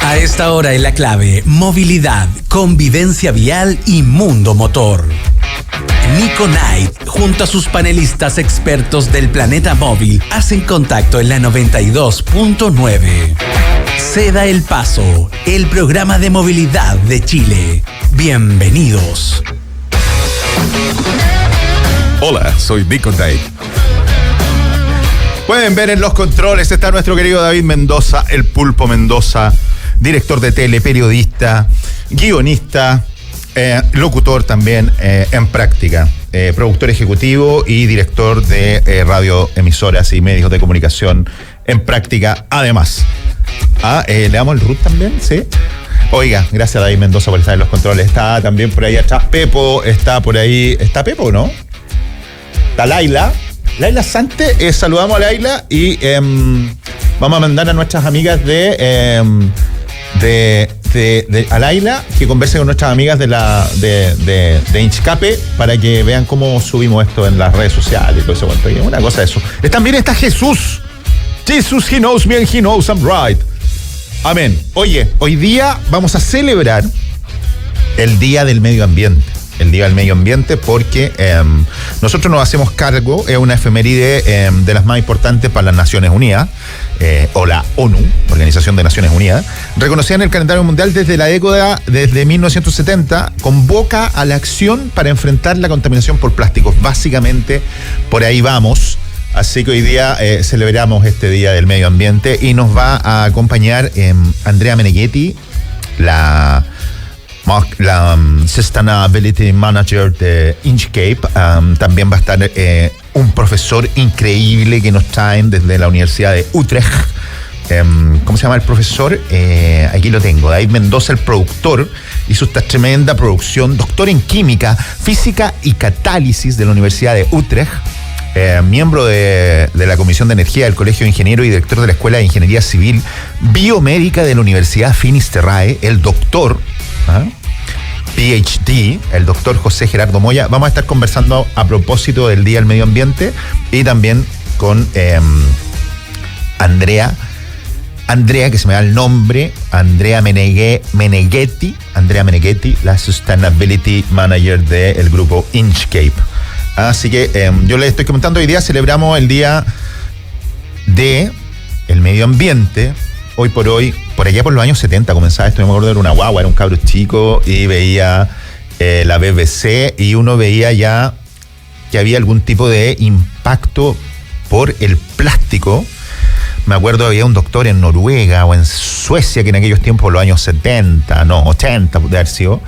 A esta hora en La Clave, movilidad, convivencia vial y mundo motor. Nico Knight, junto a sus panelistas expertos del planeta móvil, hacen contacto en la 92.9. Ceda el Paso, el programa de movilidad de Chile. Bienvenidos. Hola, soy Nico Knight. Pueden ver en los controles está nuestro querido David Mendoza, el Pulpo Mendoza, director de tele, periodista, guionista, locutor también en práctica, productor ejecutivo y director de radioemisoras y medios de comunicación en práctica además. ¿Le damos el root también? Sí. Oiga, gracias a David Mendoza por estar en los controles. Está también por ahí atrás Pepo, está por ahí. ¿Está Pepo, no? Está Laila Sante. Saludamos a Laila y vamos a mandar a nuestras amigas a Laila que conversen con nuestras amigas de Inchcape para que vean cómo subimos esto en las redes sociales y todo eso. Una cosa de eso. También está Jesús. Jesus, he knows me and he knows I'm right. Amén. Oye, hoy día vamos a celebrar el Día del Medio Ambiente. El Día del Medio Ambiente porque nosotros nos hacemos cargo, es una efeméride de las más importantes para las Naciones Unidas, o la ONU, Organización de Naciones Unidas, reconocida en el calendario mundial desde la década, desde 1970, convoca a la acción para enfrentar la contaminación por plásticos. Básicamente, por ahí vamos. Así que hoy día celebramos este Día del Medio Ambiente y nos va a acompañar Andrea Meneghetti, la Sustainability Manager de Inchcape. También va a estar un profesor increíble que nos traen desde la Universidad de Utrecht. ¿Cómo se llama el profesor? Aquí lo tengo, David Mendoza, el productor, hizo esta tremenda producción, doctor en química, física y catálisis de la Universidad de Utrecht. Miembro de la Comisión de Energía del Colegio de Ingenieros y director de la Escuela de Ingeniería Civil Biomédica de la Universidad Finisterrae, el doctor, PhD, el doctor José Gerardo Moya. Vamos a estar conversando a propósito del Día del Medio Ambiente y también con Andrea, que se me da el nombre, Andrea Meneghetti, la Sustainability Manager del grupo Inchcape. Así que yo les estoy comentando, hoy día celebramos el Día del Medio Ambiente. Hoy por hoy, por allá por los años 70 comenzaba esto. Yo me acuerdo, era una guagua, era un cabro chico y veía la BBC y uno veía ya que había algún tipo de impacto por el plástico. Me acuerdo, había un doctor en Noruega o en Suecia que en aquellos tiempos, los años 80 puede haber sido,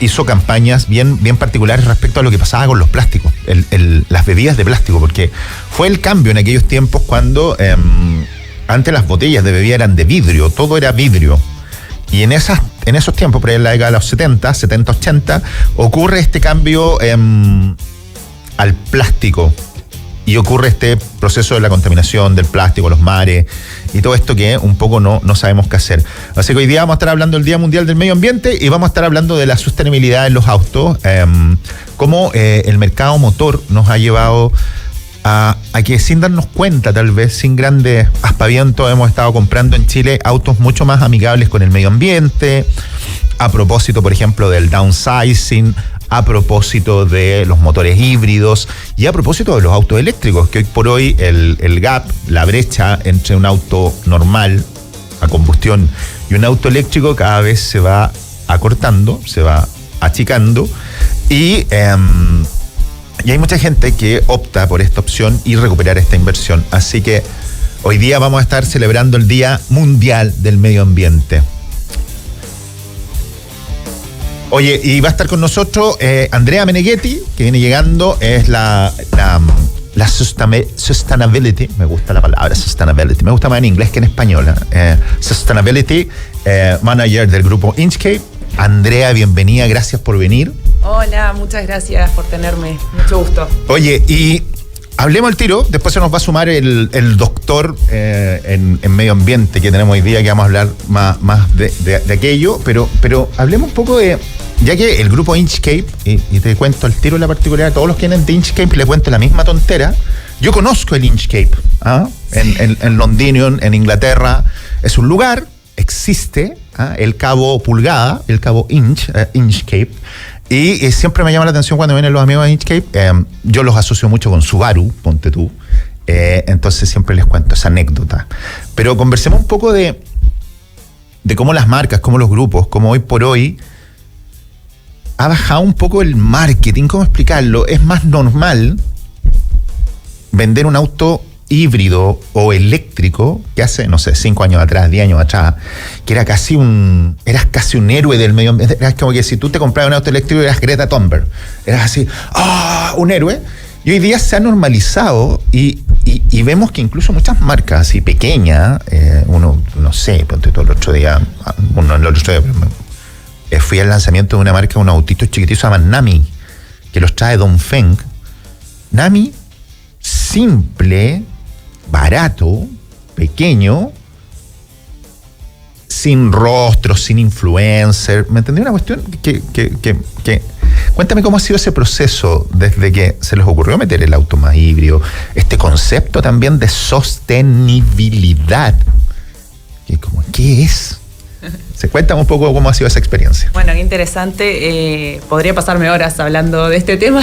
hizo campañas bien particulares respecto a lo que pasaba con los plásticos, las bebidas de plástico, porque fue el cambio en aquellos tiempos cuando antes las botellas de bebida eran de vidrio, todo era vidrio. Y en esos tiempos, por ahí en la década de los 70, 80, ocurre este cambio al plástico. Y ocurre este proceso de la contaminación del plástico, los mares y todo esto que un poco no sabemos qué hacer. Así que hoy día vamos a estar hablando del Día Mundial del Medio Ambiente y vamos a estar hablando de la sostenibilidad en los autos, cómo el mercado motor nos ha llevado a que sin darnos cuenta, tal vez sin grandes aspavientos, hemos estado comprando en Chile autos mucho más amigables con el medio ambiente, a propósito, por ejemplo, del downsizing, a propósito de los motores híbridos y a propósito de los autos eléctricos, que hoy por hoy el gap, la brecha entre un auto normal a combustión y un auto eléctrico cada vez se va acortando, se va achicando y hay mucha gente que opta por esta opción y recuperar esta inversión. Así que hoy día vamos a estar celebrando el Día Mundial del Medio Ambiente. Oye, y va a estar con nosotros Andrea Meneghetti, que viene llegando, es la Sustainability, me gusta la palabra Sustainability, me gusta más en inglés que en español, Sustainability Manager del grupo Inchcape. Andrea, bienvenida, gracias por venir. Hola, muchas gracias por tenerme, mucho gusto. Oye, y hablemos el tiro, después se nos va a sumar el doctor en medio ambiente que tenemos hoy día, que vamos a hablar más de aquello, pero hablemos un poco de, ya que el grupo Inchcape, y te cuento al tiro la particularidad, todos los que vienen de Inchcape les cuento la misma tontera. Yo conozco el Inchcape, en Londinium, en Inglaterra. Es un lugar existe el cabo pulgada, el cabo Inchcape, y siempre me llama la atención cuando vienen los amigos de Inchcape. Yo los asocio mucho con Subaru, ponte tú. Entonces siempre les cuento esa anécdota. Pero conversemos un poco de cómo las marcas, cómo los grupos, cómo hoy por hoy ha bajado un poco el marketing. ¿Cómo explicarlo? Es más normal vender un auto híbrido o eléctrico que hace, no sé, 5 años atrás, 10 años atrás, que eras casi un héroe del medio ambiente. Era como que si tú te comprabas un auto eléctrico eras Greta Thunberg. Eras así, un héroe. Y hoy día se ha normalizado y vemos que incluso muchas marcas así pequeñas, uno, no sé, ponte todo el otro día, fui al lanzamiento de una marca, un autito chiquitito, se llama Nami, que los trae Dongfeng. Nami, simple, barato, pequeño, sin rostro, sin influencer. ¿Me entendí? Una cuestión que cuéntame cómo ha sido ese proceso desde que se les ocurrió meter el auto más híbrido, este concepto también de sostenibilidad. ¿Qué es? Cuéntame un poco cómo ha sido esa experiencia. Bueno, qué interesante. Podría pasarme horas hablando de este tema.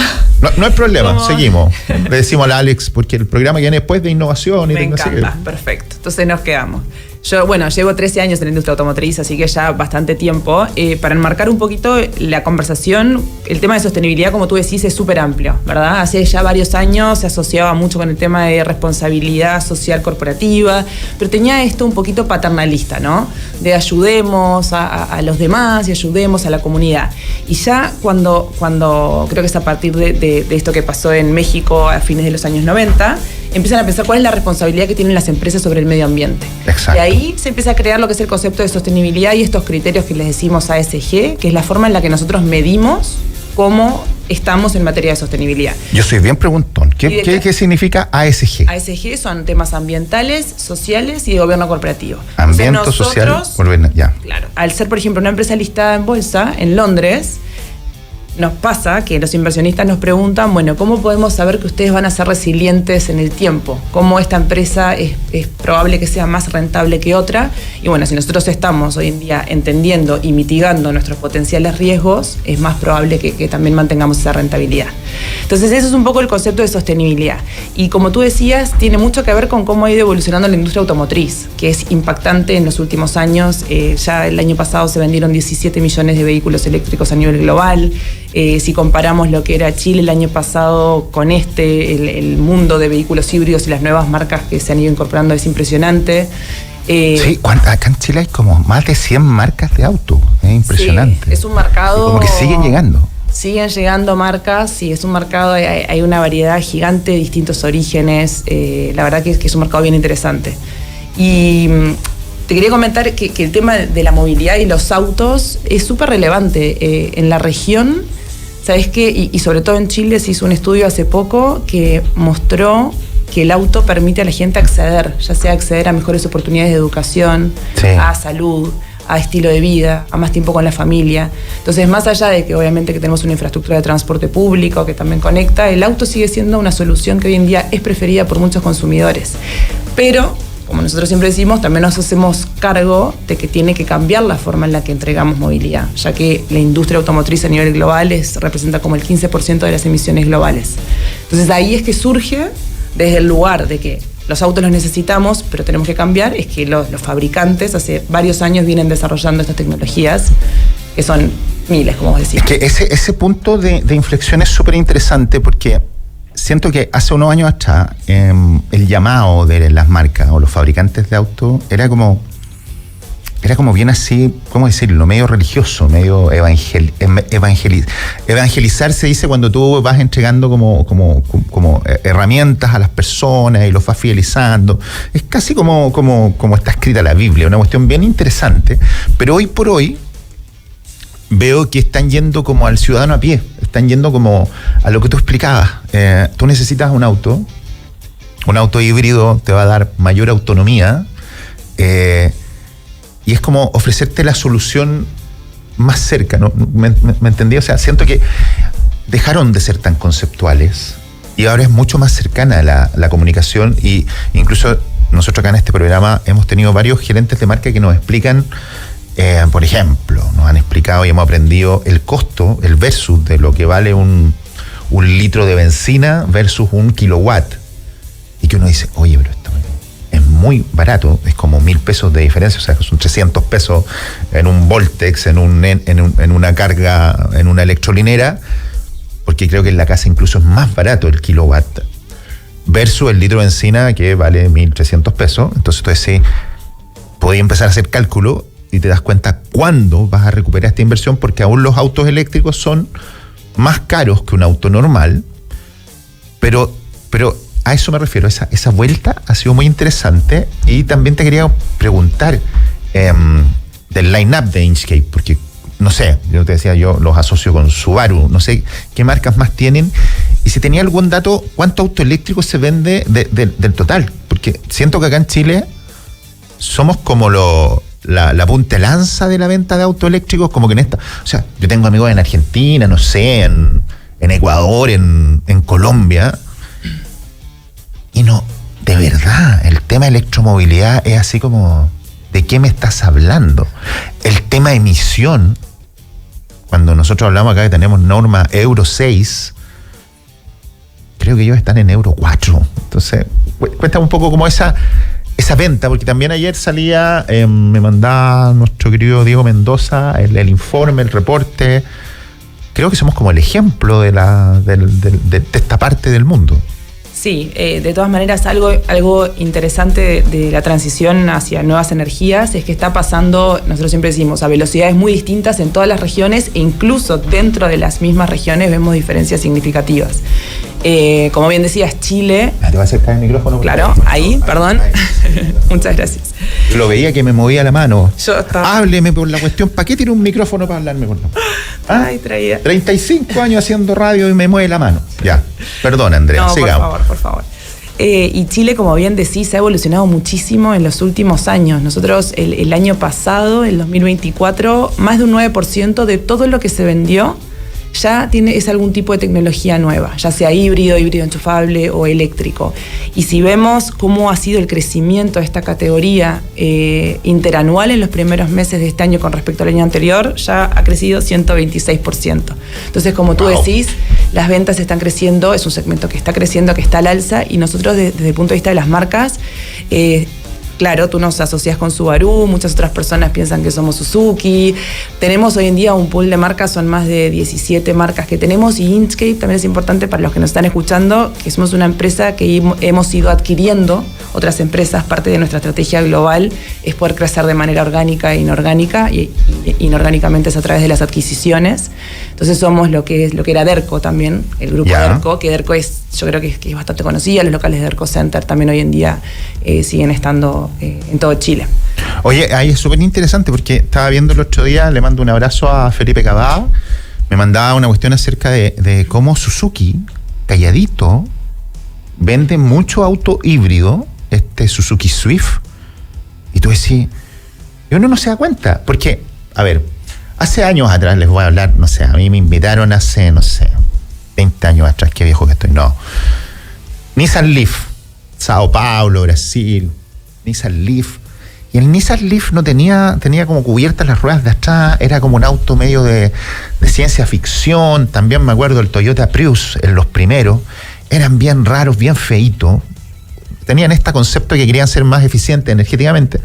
No hay problema, seguimos. Le decimos a Alex, porque el programa viene después de innovación. Me encanta, perfecto. Entonces nos quedamos. Yo, llevo 13 años en la industria automotriz, así que ya bastante tiempo. Para enmarcar un poquito la conversación, el tema de sostenibilidad, como tú decís, es súper amplio, ¿verdad? Hace ya varios años se asociaba mucho con el tema de responsabilidad social corporativa, pero tenía esto un poquito paternalista, ¿no? De ayudemos a los demás y ayudemos a la comunidad. Y ya cuando creo que es a partir de esto que pasó en México a fines de los años 90, empiezan a pensar cuál es la responsabilidad que tienen las empresas sobre el medio ambiente. Exacto. Y ahí se empieza a crear lo que es el concepto de sostenibilidad y estos criterios que les decimos ASG, que es la forma en la que nosotros medimos cómo estamos en materia de sostenibilidad. Yo soy bien preguntón. ¿Qué significa ASG? ASG son temas ambientales, sociales y de gobierno corporativo. Ambiente, social, ya. Claro. Al ser, por ejemplo, una empresa listada en bolsa en Londres, nos pasa que los inversionistas nos preguntan, ¿cómo podemos saber que ustedes van a ser resilientes en el tiempo? ¿Cómo esta empresa es probable que sea más rentable que otra? Y si nosotros estamos hoy en día entendiendo y mitigando nuestros potenciales riesgos, es más probable que también mantengamos esa rentabilidad. Entonces, eso es un poco el concepto de sostenibilidad. Y como tú decías, tiene mucho que ver con cómo ha ido evolucionando la industria automotriz, que es impactante en los últimos años. Ya el año pasado se vendieron 17 millones de vehículos eléctricos a nivel global. Si comparamos lo que era Chile el año pasado con el mundo de vehículos híbridos y las nuevas marcas que se han ido incorporando, es impresionante. Sí, acá en Chile hay como más de 100 marcas de auto. Es impresionante. Sí, es un mercado... Como que siguen llegando. Siguen llegando marcas, sí, es un mercado, hay una variedad gigante de distintos orígenes. La verdad que es un mercado bien interesante. Y te quería comentar que el tema de la movilidad y los autos es súper relevante en la región. ¿Sabes qué? Y sobre todo en Chile se hizo un estudio hace poco que mostró que el auto permite a la gente acceder, ya sea acceder a mejores oportunidades de educación, sí, a salud, a estilo de vida, a más tiempo con la familia. Entonces, más allá de que obviamente que tenemos una infraestructura de transporte público que también conecta, el auto sigue siendo una solución que hoy en día es preferida por muchos consumidores. Pero, como nosotros siempre decimos, también nos hacemos cargo de que tiene que cambiar la forma en la que entregamos movilidad, ya que la industria automotriz a nivel global representa como el 15% de las emisiones globales. Entonces, ahí es que surge, desde el lugar de que los autos los necesitamos, pero tenemos que cambiar, es que los fabricantes hace varios años vienen desarrollando estas tecnologías, que son miles, como vos decís. Es que ese punto de inflexión es súper interesante porque siento que hace unos años atrás el llamado de las marcas o los fabricantes de autos era como bien así, ¿cómo decirlo? Medio religioso, medio evangelizar se dice cuando tú vas entregando como herramientas a las personas y los vas fidelizando. Es casi como está escrita la Biblia, una cuestión bien interesante, pero hoy por hoy veo que están yendo como al ciudadano a pie, están yendo como a lo que tú explicabas. Tú necesitas un auto híbrido te va a dar mayor autonomía, y es como ofrecerte la solución más cerca, ¿no? ¿Me entendí? O sea, siento que dejaron de ser tan conceptuales y ahora es mucho más cercana la comunicación, y incluso nosotros acá en este programa hemos tenido varios gerentes de marca que nos explican, por ejemplo, nos han explicado y hemos aprendido el costo, el versus de lo que vale un litro de benzina versus un kilowatt. Y que uno dice, oye, pero esto es muy barato, es como 1.000 pesos de diferencia, o sea, son 300 pesos en un Voltex, en una carga, en una electrolinera, porque creo que en la casa incluso es más barato el kilowatt versus el litro de benzina que vale 1.300 pesos. Entonces tú decís, podés empezar a hacer cálculo y te das cuenta cuándo vas a recuperar esta inversión, porque aún los autos eléctricos son más caros que un auto normal, pero a eso me refiero. Esa vuelta ha sido muy interesante. Y también te quería preguntar del line-up de Inchcape, porque no sé, yo te decía, yo los asocio con Subaru, no sé qué marcas más tienen, y si tenía algún dato, ¿cuánto auto eléctrico se vende del total? Porque siento que acá en Chile somos como la punta de lanza de la venta de autos eléctricos, como que en esta, o sea, yo tengo amigos en Argentina, no sé, en Ecuador, en Colombia, y no, de verdad, el tema de electromovilidad es así como, ¿de qué me estás hablando? El tema de emisión, cuando nosotros hablamos acá que tenemos norma Euro 6, creo que ellos están en Euro 4. Entonces, cuéntame un poco como esa venta, porque también ayer salía, me mandaba nuestro querido Diego Mendoza el informe, el reporte. Creo que somos como el ejemplo de esta parte del mundo. Sí, de todas maneras algo interesante de la transición hacia nuevas energías es que está pasando, nosotros siempre decimos, a velocidades muy distintas en todas las regiones, e incluso dentro de las mismas regiones vemos diferencias significativas. Como bien decías, Chile... ¿Te va a acercar el micrófono? Claro, ahí, perdón. Muchas gracias. Yo lo veía que me movía la mano. Yo estaba... Hábleme por la cuestión. ¿Para qué tiene un micrófono para hablarme por la mano? Ay, traía. 35 años haciendo radio y me mueve la mano. Ya, perdón, Andrea, no, sigamos. Por favor. Y Chile, como bien decís, ha evolucionado muchísimo en los últimos años. Nosotros el año pasado, el 2024, más de un 9% de todo lo que se vendió ya es algún tipo de tecnología nueva, ya sea híbrido enchufable o eléctrico. Y si vemos cómo ha sido el crecimiento de esta categoría interanual en los primeros meses de este año con respecto al año anterior, ya ha crecido 126%. Entonces, como tú decís, las ventas están creciendo, es un segmento que está creciendo, que está al alza, y nosotros desde el punto de vista de las marcas, claro, tú nos asocias con Subaru, muchas otras personas piensan que somos Suzuki. Tenemos hoy en día un pool de marcas, son más de 17 marcas que tenemos, y Inchcape también es importante para los que nos están escuchando, que somos una empresa que hemos ido adquiriendo otras empresas. Parte de nuestra estrategia global es poder crecer de manera orgánica e inorgánica, y inorgánicamente es a través de las adquisiciones. Entonces somos lo que era Derco también, el grupo Derco, que Derco yo creo que es bastante conocida. Los locales de Derco Center también hoy en día siguen estando en todo Chile. Oye, ahí es súper interesante, porque estaba viendo el otro día, le mando un abrazo a Felipe Cavada, me mandaba una cuestión acerca de cómo Suzuki, calladito, vende mucho auto híbrido, Suzuki Swift, y tú decís, y uno no se da cuenta, porque, a ver, hace años atrás, les voy a hablar, no sé, a mí me invitaron hace, no sé, 20 años atrás, qué viejo que estoy, no. Nissan Leaf, Sao Paulo, Brasil, Nissan Leaf. Y el Nissan Leaf no tenía como cubiertas las ruedas de atrás, era como un auto medio de ciencia ficción. También me acuerdo el Toyota Prius, en los primeros, eran bien raros, bien feitos. Tenían este concepto que querían ser más eficientes energéticamente.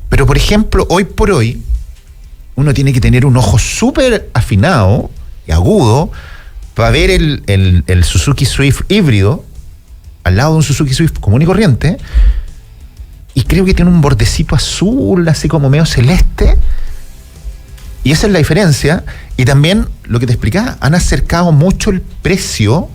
Pero, por ejemplo, hoy por hoy, uno tiene que tener un ojo súper afinado y agudo para ver el Suzuki Swift híbrido al lado de un Suzuki Swift común y corriente, y creo que tiene un bordecito azul, así como medio celeste, y esa es la diferencia. Y también, lo que te explicaba, han acercado mucho el precio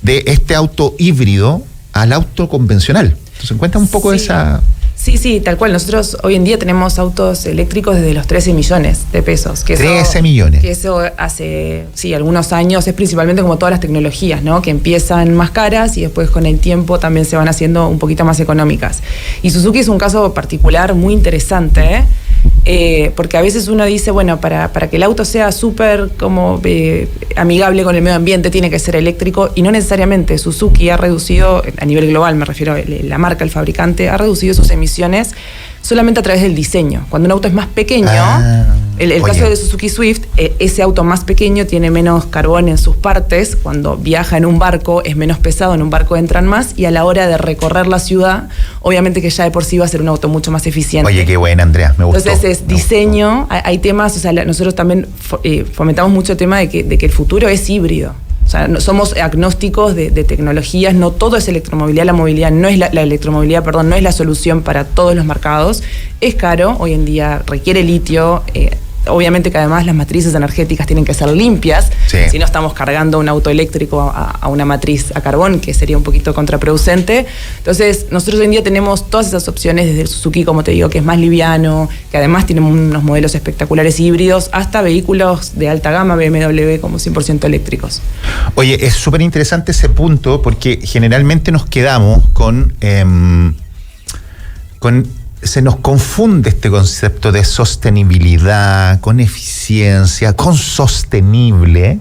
de este auto híbrido al auto convencional. Entonces, cuenta un poco de esa... Sí, tal cual. Nosotros hoy en día tenemos autos eléctricos desde los 13 millones de pesos. 13 millones. Que eso hace, algunos años, es principalmente como todas las tecnologías, ¿no? Que empiezan más caras y después con el tiempo también se van haciendo un poquito más económicas. Y Suzuki es un caso particular muy interesante, Porque a veces uno dice, bueno, para que el auto sea súper como amigable con el medio ambiente tiene que ser eléctrico, y no necesariamente. Suzuki ha reducido, a nivel global me refiero, la marca, el fabricante, ha reducido sus emisiones solamente a través del diseño. Cuando un auto es más pequeño, el caso de Suzuki Swift, ese auto más pequeño tiene menos carbón en sus partes. Cuando viaja en un barco es menos pesado, en un barco entran más, y a la hora de recorrer la ciudad, obviamente que ya de por sí va a ser un auto mucho más eficiente. Oye, qué buena, Andrea, me gustó. Entonces es diseño, hay temas, o sea, nosotros también fomentamos mucho el tema de que el futuro es híbrido. O sea, somos agnósticos de tecnologías, no todo es electromovilidad, la movilidad no es la electromovilidad, perdón, no es la solución para todos los mercados. Es caro, hoy en día requiere litio, obviamente que además las matrices energéticas tienen que ser limpias, sí. Si no estamos cargando un auto eléctrico a una matriz a carbón, que sería un poquito contraproducente. Entonces, nosotros hoy en día tenemos todas esas opciones, desde el Suzuki, como te digo, que es más liviano, que además tiene unos modelos espectaculares híbridos, hasta vehículos de alta gama, BMW, como 100% eléctricos. Oye, es súper interesante ese punto, porque generalmente nos quedamos con se nos confunde este concepto de sostenibilidad, con eficiencia, con sostenible,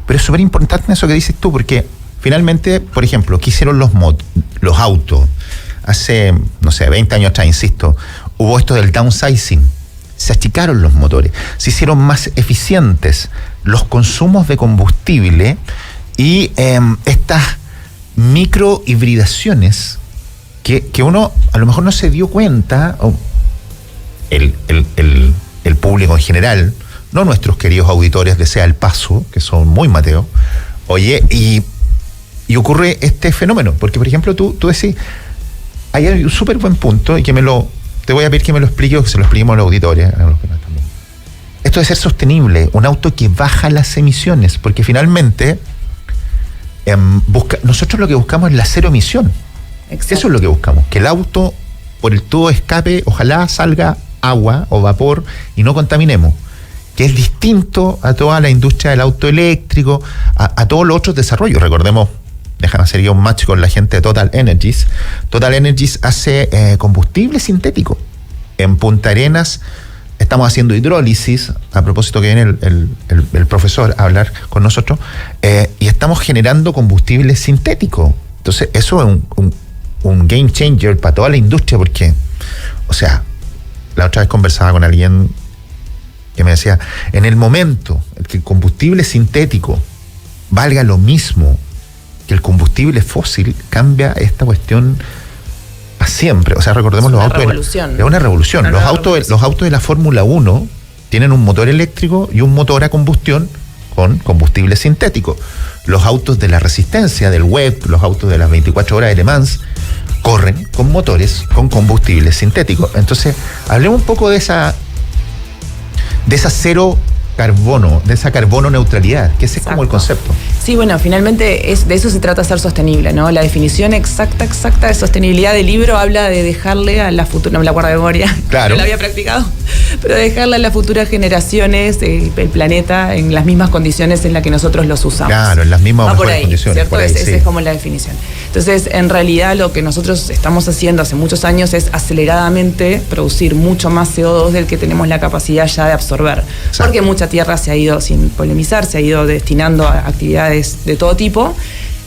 pero es súper importante eso que dices tú, porque finalmente, por ejemplo, ¿qué hicieron los autos? Hace, no sé, 20 años atrás, insisto, hubo esto del downsizing, se achicaron los motores, se hicieron más eficientes los consumos de combustible, y estas microhibridaciones que uno a lo mejor no se dio cuenta, el público en general, no nuestros queridos auditores de Sea el Paso, que son muy mateos, oye, y ocurre este fenómeno, porque por ejemplo tú decís, hay un súper buen punto, y te voy a pedir que me lo explique, o que se lo expliquemos a los auditores, a los que no están viendo. Esto de ser sostenible, un auto que baja las emisiones, porque finalmente nosotros lo que buscamos es la cero emisión. Exacto. Eso es lo que buscamos, que el auto, por el tubo de escape, ojalá salga agua o vapor y no contaminemos, que es distinto a toda la industria del auto eléctrico, a todos los otros desarrollos. Recordemos, déjame hacer yo un match con la gente de Total Energies. Total Energies hace combustible sintético. En Punta Arenas estamos haciendo hidrólisis, a propósito que viene el profesor a hablar con nosotros, y estamos generando combustible sintético. Entonces eso es un game changer para toda la industria, porque, o sea, la otra vez conversaba con alguien que me decía, en el momento en que el combustible sintético valga lo mismo que el combustible fósil, cambia esta cuestión a siempre. O sea, recordemos los autos. Es una revolución. Los autos de la Fórmula 1 tienen un motor eléctrico y un motor a combustión con combustible sintético. Los autos de la resistencia, del WEC, los autos de las 24 horas de Le Mans, corren con motores con combustible sintético. Entonces, hablemos un poco de esa cero carbono, de esa carbono neutralidad, que ese es como el concepto. Sí, bueno, finalmente de eso se trata, ser sostenible, ¿no? La definición exacta de sostenibilidad del libro habla de dejarle a la futura, no me la guardo de memoria, claro, no la había practicado, pero dejarle a las futuras generaciones el planeta en las mismas condiciones en las que nosotros los usamos. Claro, en las mismas por ahí, condiciones. ¿cierto? Por ahí, esa es como la definición. Entonces, en realidad, lo que nosotros estamos haciendo hace muchos años es aceleradamente producir mucho más CO2 del que tenemos la capacidad ya de absorber. Exacto. Porque mucha tierra se ha ido, sin polemizar, se ha ido destinando a actividades de todo tipo.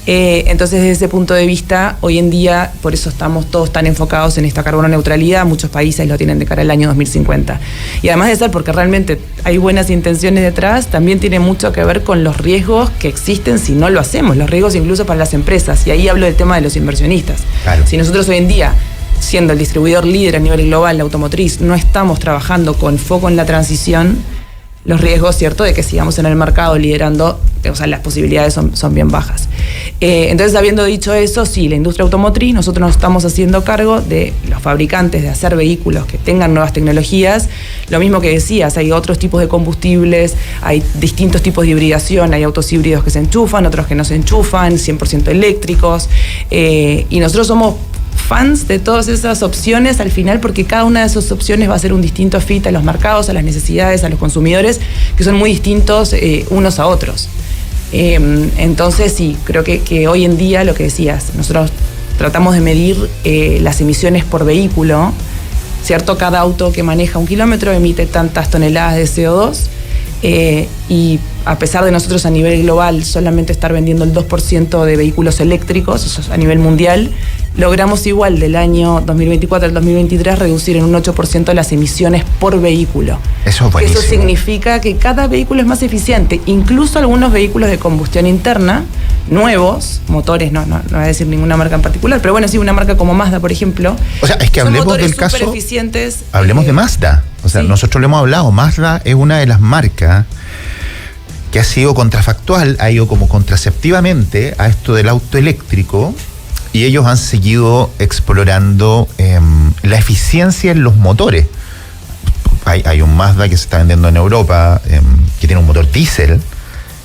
Entonces, desde ese punto de vista, hoy en día, por eso estamos todos tan enfocados en esta carbono neutralidad. Muchos países lo tienen de cara al año 2050. Y además de ser porque realmente hay buenas intenciones detrás, también tiene mucho que ver con los riesgos que existen si no lo hacemos, los riesgos incluso para las empresas. Y ahí hablo del tema de los inversionistas. Claro. Si nosotros hoy en día, siendo el distribuidor líder a nivel global, la automotriz, no estamos trabajando con foco en la transición, los riesgos, ¿cierto?, de que sigamos en el mercado liderando, o sea, las posibilidades son bien bajas. Entonces, habiendo dicho eso, sí, la industria automotriz, nosotros nos estamos haciendo cargo de los fabricantes de hacer vehículos que tengan nuevas tecnologías. Lo mismo que decías, hay otros tipos de combustibles, hay distintos tipos de hibridación, hay autos híbridos que se enchufan, otros que no se enchufan, 100% eléctricos, y nosotros somos fans de todas esas opciones al final, porque cada una de esas opciones va a ser un distinto fit a los mercados, a las necesidades, a los consumidores, que son muy distintos unos a otros. Entonces sí, creo que hoy en día, lo que decías, nosotros tratamos de medir las emisiones por vehículo, ¿cierto? Cada auto que maneja 1 kilómetro emite tantas toneladas de CO2 y a pesar de nosotros a nivel global solamente estar vendiendo el 2% de vehículos eléctricos, eso es a nivel mundial, logramos igual del año 2024 al 2023 reducir en un 8% las emisiones por vehículo. Eso es buenísimo. Eso significa que cada vehículo es más eficiente, incluso algunos vehículos de combustión interna, nuevos, motores, no voy a decir ninguna marca en particular, pero bueno, sí, una marca como Mazda, por ejemplo. O sea, es que hablemos del caso, eficientes, hablemos de Mazda. O sea, sí. Nosotros lo hemos hablado, Mazda es una de las marcas que ha sido contrafactual, ha ido como contraceptivamente a esto del auto eléctrico, y ellos han seguido explorando la eficiencia en los motores. Hay un Mazda que se está vendiendo en Europa, que tiene un motor diésel,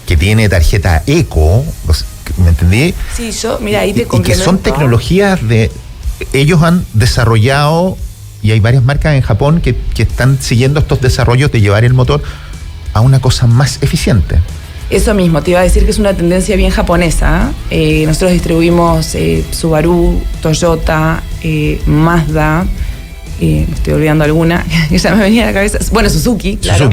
que tiene tarjeta eco, ¿me entendí? Sí, mira, ahí te complemento. Y que son tecnologías ellos han desarrollado, y hay varias marcas en Japón que están siguiendo estos desarrollos de llevar el motor a una cosa más eficiente. Eso mismo, te iba a decir que es una tendencia bien japonesa. Nosotros distribuimos Subaru, Toyota, Mazda, me estoy olvidando alguna, que ya me venía a la cabeza. Bueno, Suzuki, claro.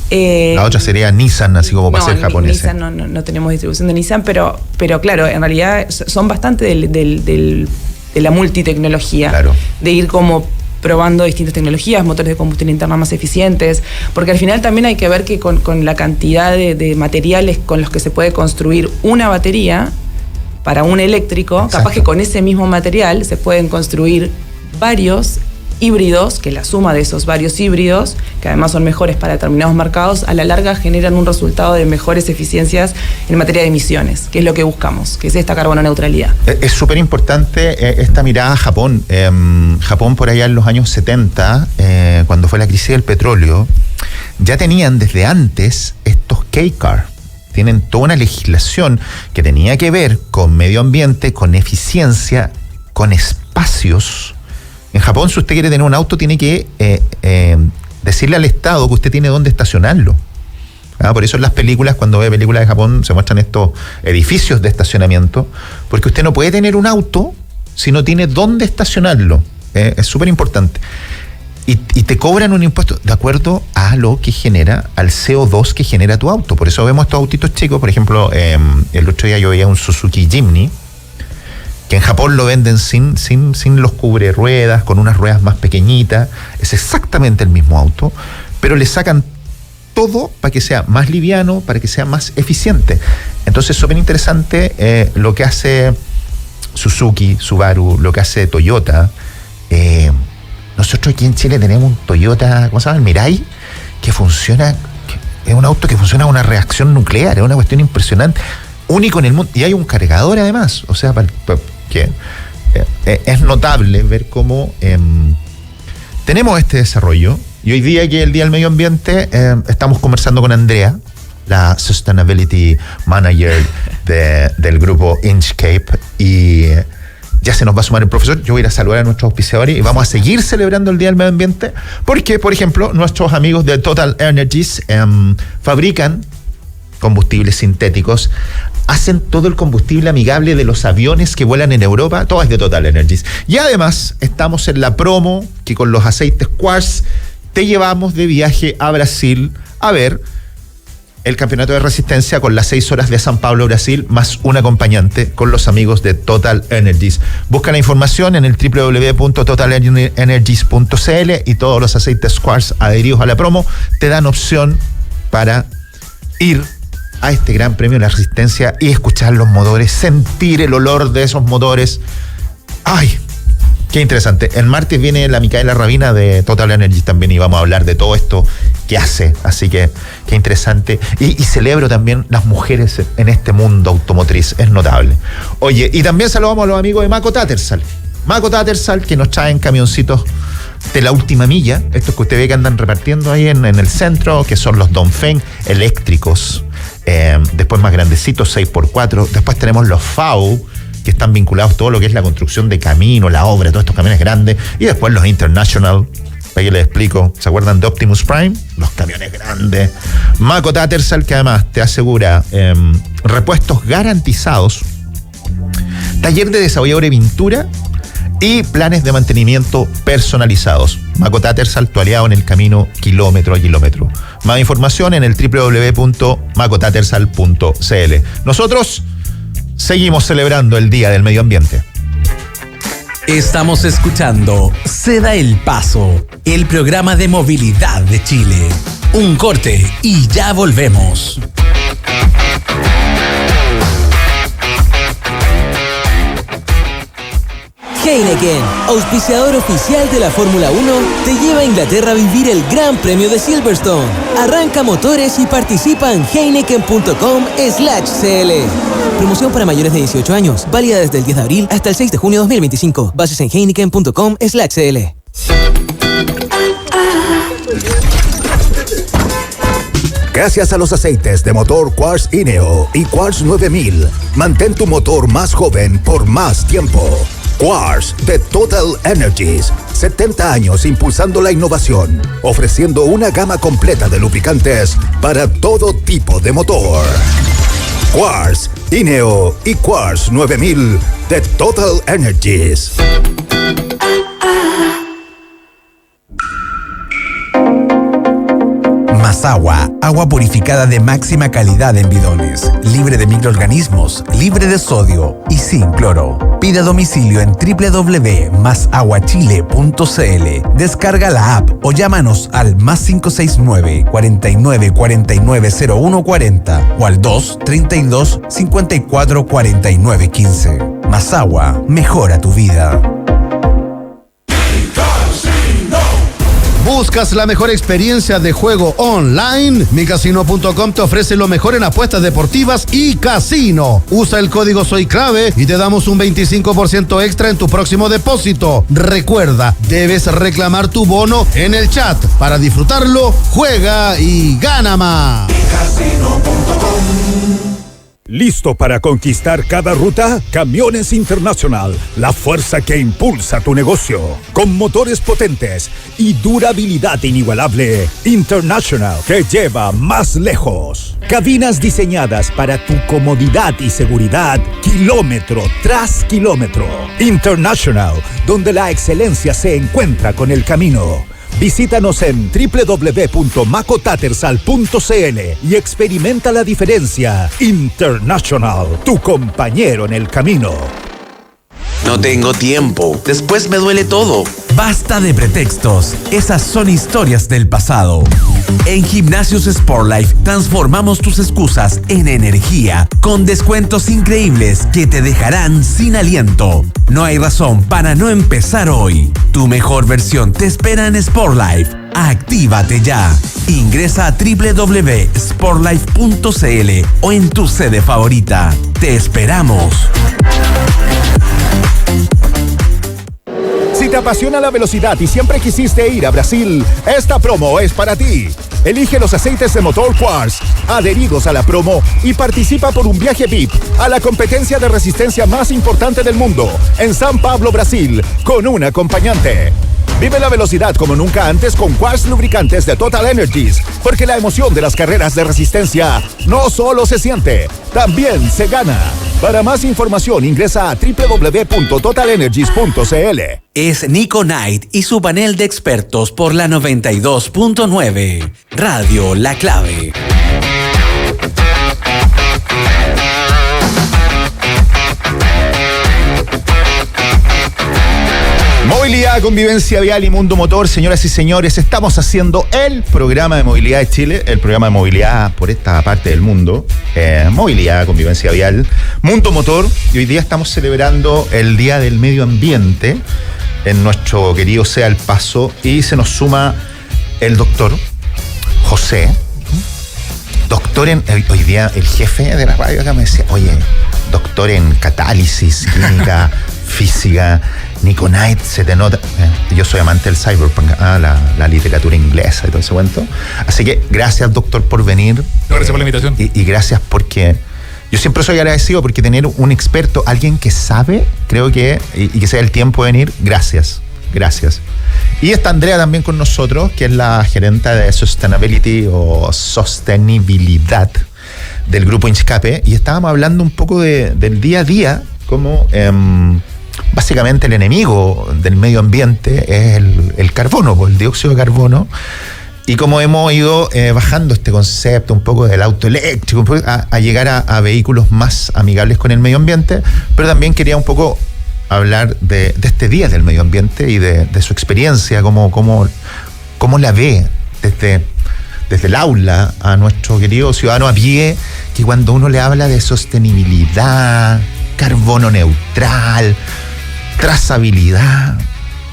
La otra sería Nissan, así como para ser japonesa. Nissan no tenemos distribución de Nissan, pero claro, en realidad son bastante de la multitecnología, claro. De ir como probando distintas tecnologías, motores de combustión interna más eficientes, porque al final también hay que ver que con la cantidad de materiales con los que se puede construir una batería para un eléctrico, exacto, capaz que con ese mismo material se pueden construir varios híbridos, que la suma de esos varios híbridos, que además son mejores para determinados mercados, a la larga generan un resultado de mejores eficiencias en materia de emisiones, que es lo que buscamos, que es esta carbono neutralidad. Es súper importante esta mirada a Japón. Japón por allá en los años 70, cuando fue la crisis del petróleo, ya tenían desde antes estos K-Car. Tienen toda una legislación que tenía que ver con medio ambiente, con eficiencia, con espacios. En Japón, si usted quiere tener un auto, tiene que decirle al Estado que usted tiene dónde estacionarlo. Por eso en las películas, cuando ve películas de Japón, se muestran estos edificios de estacionamiento, porque usted no puede tener un auto si no tiene dónde estacionarlo. Es súper importante. Y te cobran un impuesto de acuerdo a lo que genera, al CO2 que genera tu auto. Por eso vemos estos autitos chicos. Por ejemplo, el otro día yo veía un Suzuki Jimny, que en Japón lo venden sin los cubre ruedas, con unas ruedas más pequeñitas. Es exactamente el mismo auto, pero le sacan todo para que sea más liviano, para que sea más eficiente. Entonces es súper interesante lo que hace Suzuki, Subaru, lo que hace Toyota. Nosotros aquí en Chile tenemos un Toyota, ¿cómo se llama? El Mirai, que funciona, es un auto que funciona con una reacción nuclear, es una cuestión impresionante, único en el mundo, y hay un cargador además, o sea, que es notable ver cómo tenemos este desarrollo. Y hoy día, que es el Día del Medio Ambiente, estamos conversando con Andrea, la Sustainability Manager del grupo Inchcape, y ya se nos va a sumar el profesor. Yo voy a ir a saludar a nuestros auspiciadores y vamos a seguir celebrando el Día del Medio Ambiente, porque, por ejemplo, nuestros amigos de Total Energies fabrican combustibles sintéticos, hacen todo el combustible amigable de los aviones que vuelan en Europa, todo es de Total Energies. Y además estamos en la promo que con los aceites Quartz te llevamos de viaje a Brasil a ver el campeonato de resistencia con las 6 horas de San Pablo, Brasil, más un acompañante con los amigos de Total Energies. Busca la información en el www.totalenergies.cl y todos los aceites Quartz adheridos a la promo te dan opción para ir a este gran premio de la resistencia y escuchar los motores, sentir el olor de esos motores. ¡Ay! Qué interesante. El martes viene la Micaela Rabina de Total Energies también y vamos a hablar de todo esto que hace. Así que qué interesante. Y celebro también las mujeres en este mundo automotriz. Es notable. Oye, y también saludamos a los amigos de Mako Tattersall. Mako Tattersall, que nos traen camioncitos de la última milla. Estos que usted ve que andan repartiendo ahí en el centro, que son los Dongfeng eléctricos. Después más grandecitos, 6x4. Después tenemos los FAU, que están vinculados a todo lo que es la construcción de camino, la obra, todos estos camiones grandes. Y después los International, para que les explico. ¿Se acuerdan de Optimus Prime? Los camiones grandes. Mako Tattersall, que además te asegura repuestos garantizados, taller de desabolladura y pintura, y planes de mantenimiento personalizados. Mako Tattersall, tu aliado en el camino kilómetro a kilómetro. Más información en el www.makotattersall.cl. Nosotros seguimos celebrando el Día del Medio Ambiente. Estamos escuchando Se da el Paso, el programa de movilidad de Chile. Un corte y ya volvemos. Heineken, auspiciador oficial de la Fórmula 1, te lleva a Inglaterra a vivir el Gran Premio de Silverstone. Arranca motores y participa en heineken.com/cl. Promoción para mayores de 18 años, válida desde el 10 de abril hasta el 6 de junio de 2025. Bases en heineken.com/cl. Gracias a los aceites de motor Quartz INEO y Quartz 9000, mantén tu motor más joven por más tiempo. Quartz de Total Energies, 70 años impulsando la innovación, ofreciendo una gama completa de lubricantes para todo tipo de motor. Quartz INEO y Quartz 9000 de Total Energies. Masagua, agua purificada de máxima calidad en bidones, libre de microorganismos, libre de sodio y sin cloro. Pide a domicilio en www.masaguachile.cl. Descarga la app o llámanos al +569 49 49 01 40 o al 232 54 49 15. Masagua, mejora tu vida. ¿Buscas la mejor experiencia de juego online? Micasino.com te ofrece lo mejor en apuestas deportivas y casino. Usa el código SOYCLAVE y te damos un 25% extra en tu próximo depósito. Recuerda, debes reclamar tu bono en el chat. Para disfrutarlo, juega y gana más. ¿Listo para conquistar cada ruta? Camiones International, la fuerza que impulsa tu negocio. Con motores potentes y durabilidad inigualable. International, que lleva más lejos. Cabinas diseñadas para tu comodidad y seguridad, kilómetro tras kilómetro. International, donde la excelencia se encuentra con el camino. Visítanos en www.makotattersall.cl y experimenta la diferencia. International, tu compañero en el camino. No tengo tiempo. Después me duele todo. Basta de pretextos. Esas son historias del pasado. En Gimnasios Sportlife transformamos tus excusas en energía, con descuentos increíbles que te dejarán sin aliento. No hay razón para no empezar hoy. Tu mejor versión te espera en Sportlife. Actívate ya. Ingresa a www.sportlife.cl o en tu sede favorita. Te esperamos. Si te apasiona la velocidad y siempre quisiste ir a Brasil, esta promo es para ti. Elige los aceites de motor Quartz adheridos a la promo y participa por un viaje VIP a la competencia de resistencia más importante del mundo en San Pablo, Brasil, con un acompañante. Vive la velocidad como nunca antes con Quartz lubricantes de Total Energies, porque la emoción de las carreras de resistencia no solo se siente, también se gana. Para más información ingresa a www.totalenergies.cl. Es Nico Knight y su panel de expertos por la 92.9. Radio La Clave. Movilidad, convivencia vial y mundo motor, señoras y señores, estamos haciendo el programa de movilidad de Chile, el programa de movilidad por esta parte del mundo, movilidad, convivencia vial, mundo motor, y hoy día estamos celebrando el Día del Medio Ambiente en nuestro querido Sea el Paso, y se nos suma el doctor José, doctor en, hoy día el jefe de la radio acá me decía, oye, doctor en catálisis, química, física, Nico Knight, se te nota. Yo soy amante del cyberpunk, la literatura inglesa y todo ese cuento. Así que gracias, doctor, por venir. Gracias por la invitación. Y gracias porque yo siempre soy agradecido porque tener un experto, alguien que sabe, creo que, y que sea el tiempo de venir, gracias. Y está Andrea también con nosotros, que es la gerente de Sustainability o Sostenibilidad del Grupo Inchcape, y estábamos hablando un poco del día a día, como básicamente el enemigo del medio ambiente es el carbono, el dióxido de carbono. Y como hemos ido bajando este concepto un poco del auto eléctrico, a llegar a vehículos más amigables con el medio ambiente, pero también quería un poco hablar de este Día del Medio Ambiente y de su experiencia, cómo la ve desde el aula a nuestro querido ciudadano a pie, que cuando uno le habla de sostenibilidad, carbono neutral, trazabilidad,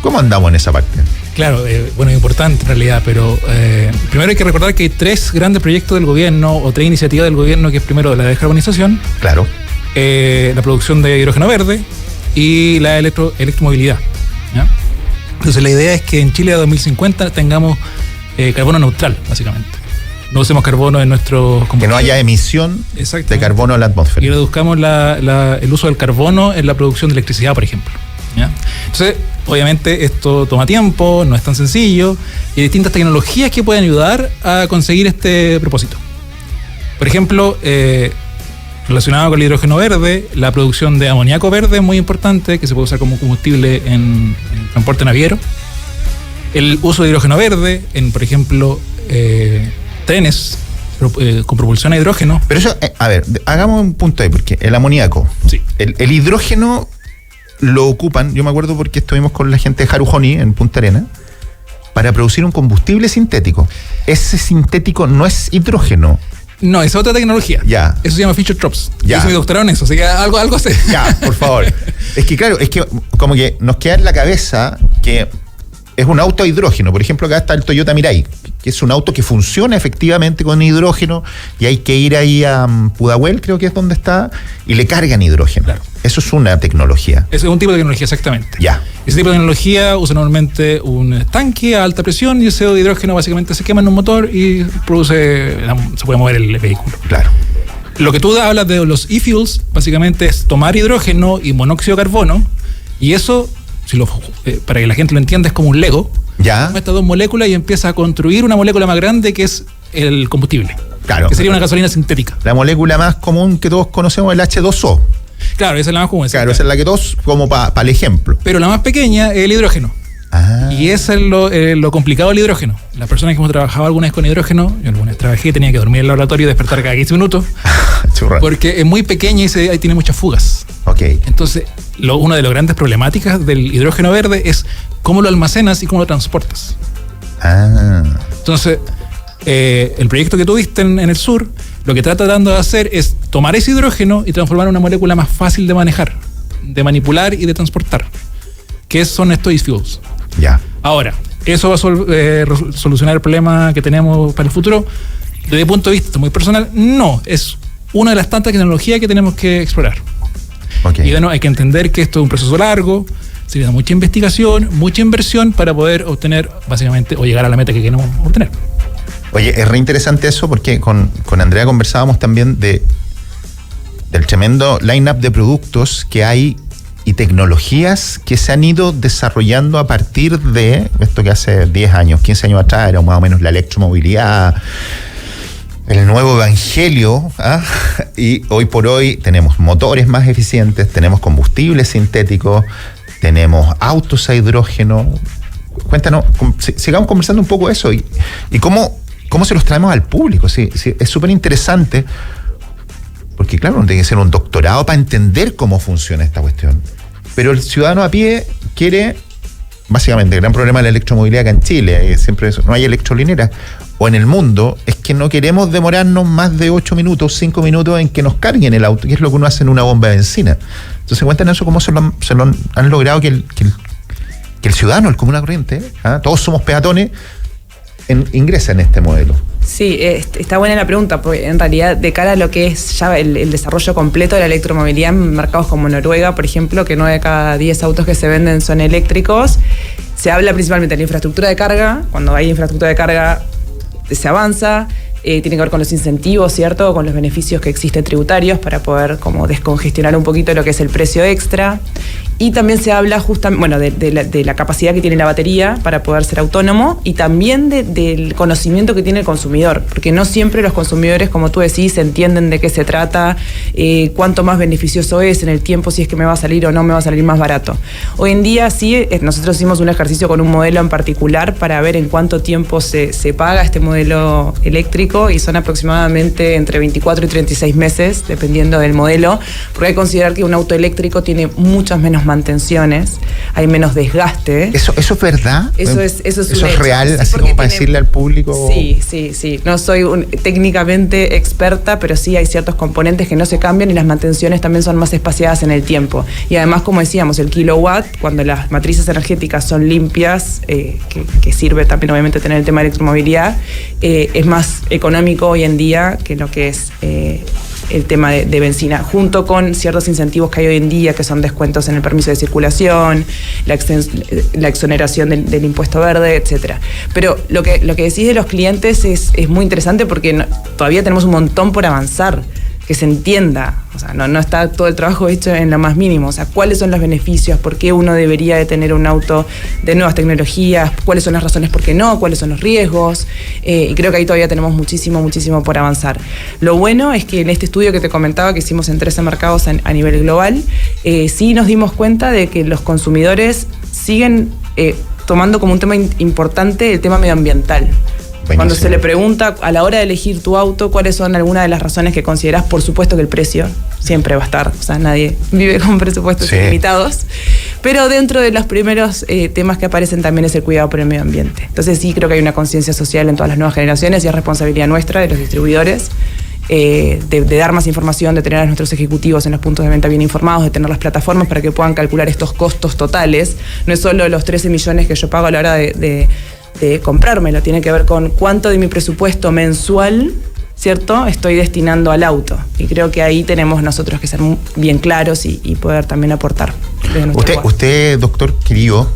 ¿cómo andamos en esa parte? Claro, bueno, es importante en realidad, pero primero hay que recordar que hay 3 grandes proyectos del gobierno o 3 iniciativas del gobierno, que es primero la descarbonización, claro, la producción de hidrógeno verde y la electromovilidad, ¿ya? Entonces la idea es que en Chile a 2050 tengamos carbono neutral, básicamente. No usemos carbono en nuestro combustible. Que no haya emisión de carbono a la atmósfera. Y reduzcamos el uso del carbono en la producción de electricidad, por ejemplo, ¿ya? Entonces, obviamente esto toma tiempo, no es tan sencillo, y hay distintas tecnologías que pueden ayudar a conseguir este propósito. Por ejemplo, relacionado con el hidrógeno verde, la producción de amoníaco verde es muy importante, que se puede usar como combustible en transporte naviero. El uso de hidrógeno verde en, por ejemplo, trenes con propulsión a hidrógeno. Pero eso, a ver, hagamos un punto ahí, porque el amoníaco, sí, el hidrógeno lo ocupan, yo me acuerdo porque estuvimos con la gente de Harujoni en Punta Arenas, para producir un combustible sintético. Ese sintético no es hidrógeno. No, es otra tecnología. Ya. Eso se llama Fischer-Tropsch. Ya. Yo hice mi doctorado en eso, así que algo sé. Ya, por favor. Es que claro, es que como que nos queda en la cabeza que es un auto a hidrógeno. Por ejemplo, acá está el Toyota Mirai, que es un auto que funciona efectivamente con hidrógeno, y hay que ir ahí a Pudahuel, creo que es donde está, y le cargan hidrógeno. Claro. Eso es una tecnología. Es un tipo de tecnología, exactamente. Ya. Ese tipo de tecnología usa normalmente un tanque a alta presión, y ese hidrógeno básicamente se quema en un motor y se puede mover el vehículo. Claro. Lo que tú hablas de los e-fuels, básicamente es tomar hidrógeno y monóxido de carbono, y eso, para que la gente lo entienda, es como un Lego. Ya. Toma estas 2 moléculas y empieza a construir una molécula más grande, que es el combustible. Claro. Que sería una gasolina sintética. La molécula más común que todos conocemos es el H2O. Claro, esa es la más común. Claro, esa es la que todos, como para el ejemplo. Pero la más pequeña es el hidrógeno. Y eso es lo complicado del hidrógeno. Las personas que hemos trabajado alguna vez con hidrógeno, yo alguna vez trabajé, tenía que dormir en el laboratorio y despertar cada 15 minutos. Porque es muy pequeña y ahí tiene muchas fugas. Ok. Entonces, una de las grandes problemáticas del hidrógeno verde es cómo lo almacenas y cómo lo transportas. Entonces, el proyecto que tuviste en el sur, lo que trata de hacer es tomar ese hidrógeno y transformar en una molécula más fácil de manejar, de manipular y de transportar, que son estos e-fuels. Ya. Ahora, ¿eso va a solucionar el problema que tenemos para el futuro? Desde el punto de vista muy personal, no. Es una de las tantas tecnologías que tenemos que explorar. Okay. Y bueno, hay que entender que esto es un proceso largo, se necesita mucha investigación, mucha inversión para poder obtener, básicamente, o llegar a la meta que queremos obtener. Oye, es re interesante eso, porque con Andrea conversábamos también del tremendo line-up de productos que hay y tecnologías que se han ido desarrollando a partir de esto que hace 10 años, 15 años atrás era más o menos la electromovilidad, el nuevo evangelio, y hoy por hoy tenemos motores más eficientes, tenemos combustibles sintéticos, tenemos autos a hidrógeno. Cuéntanos, sigamos conversando un poco de eso y cómo se los traemos al público. Sí, es súper interesante, porque claro, uno tiene que ser un doctorado para entender cómo funciona esta cuestión. Pero el ciudadano a pie quiere, básicamente, el gran problema de la electromovilidad acá en Chile, siempre eso, no hay electrolineras, o en el mundo, es que no queremos demorarnos más de 8 minutos, 5 minutos en que nos carguen el auto, que es lo que uno hace en una bomba de benzina. Entonces, cuéntanos eso, cómo se lo han logrado que el ciudadano, el común corriente, todos somos peatones, ingresa en este modelo. Sí, está buena la pregunta, porque en realidad de cara a lo que es ya el desarrollo completo de la electromovilidad en mercados como Noruega, por ejemplo, que 9 de cada 10 autos que se venden son eléctricos, se habla principalmente de la infraestructura de carga. Cuando hay infraestructura de carga se avanza, tiene que ver con los incentivos, ¿cierto? Con los beneficios que existen tributarios para poder como descongestionar un poquito lo que es el precio extra. Y también se habla justamente, de la capacidad que tiene la batería para poder ser autónomo y también del conocimiento que tiene el consumidor, porque no siempre los consumidores, como tú decís, entienden de qué se trata, cuánto más beneficioso es en el tiempo, si es que me va a salir o no me va a salir más barato. Hoy en día sí, nosotros hicimos un ejercicio con un modelo en particular para ver en cuánto tiempo se paga este modelo eléctrico, y son aproximadamente entre 24 y 36 meses, dependiendo del modelo, porque hay que considerar que un auto eléctrico tiene muchas menos mantenciones, hay menos desgaste. ¿Eso es verdad? Eso es real, sí, así como para decirle al público. Sí. No soy técnicamente experta, pero sí hay ciertos componentes que no se cambian y las mantenciones también son más espaciadas en el tiempo. Y además, como decíamos, el kilowatt, cuando las matrices energéticas son limpias, que sirve también obviamente tener el tema de electromovilidad, es más económico hoy en día que lo que es el tema de benzina, junto con ciertos incentivos que hay hoy en día, que son descuentos en el permiso de circulación, la exoneración del impuesto verde, etcétera. Pero lo que decís de los clientes es muy interesante, porque todavía tenemos un montón por avanzar, que se entienda, o sea, no está todo el trabajo hecho en lo más mínimo, o sea, cuáles son los beneficios, por qué uno debería de tener un auto de nuevas tecnologías, cuáles son las razones por qué no, cuáles son los riesgos, y creo que ahí todavía tenemos muchísimo por avanzar. Lo bueno es que en este estudio que te comentaba, que hicimos en 13 mercados a nivel global, sí nos dimos cuenta de que los consumidores siguen tomando como un tema importante el tema medioambiental. Buenísimo. Cuando se le pregunta a la hora de elegir tu auto cuáles son algunas de las razones que considerás, por supuesto que el precio siempre va a estar, o sea, nadie vive con presupuestos ilimitados, pero dentro de los primeros temas que aparecen también es el cuidado por el medio ambiente. Entonces sí creo que hay una conciencia social en todas las nuevas generaciones, y es responsabilidad nuestra, de los distribuidores, de dar más información, de tener a nuestros ejecutivos en los puntos de venta bien informados, de tener las plataformas para que puedan calcular estos costos totales. No es solo los 13 millones que yo pago a la hora de comprármelo, tiene que ver con cuánto de mi presupuesto mensual, ¿cierto?, estoy destinando al auto. Y creo que ahí tenemos nosotros que ser bien claros y poder también aportar. Usted, doctor querido,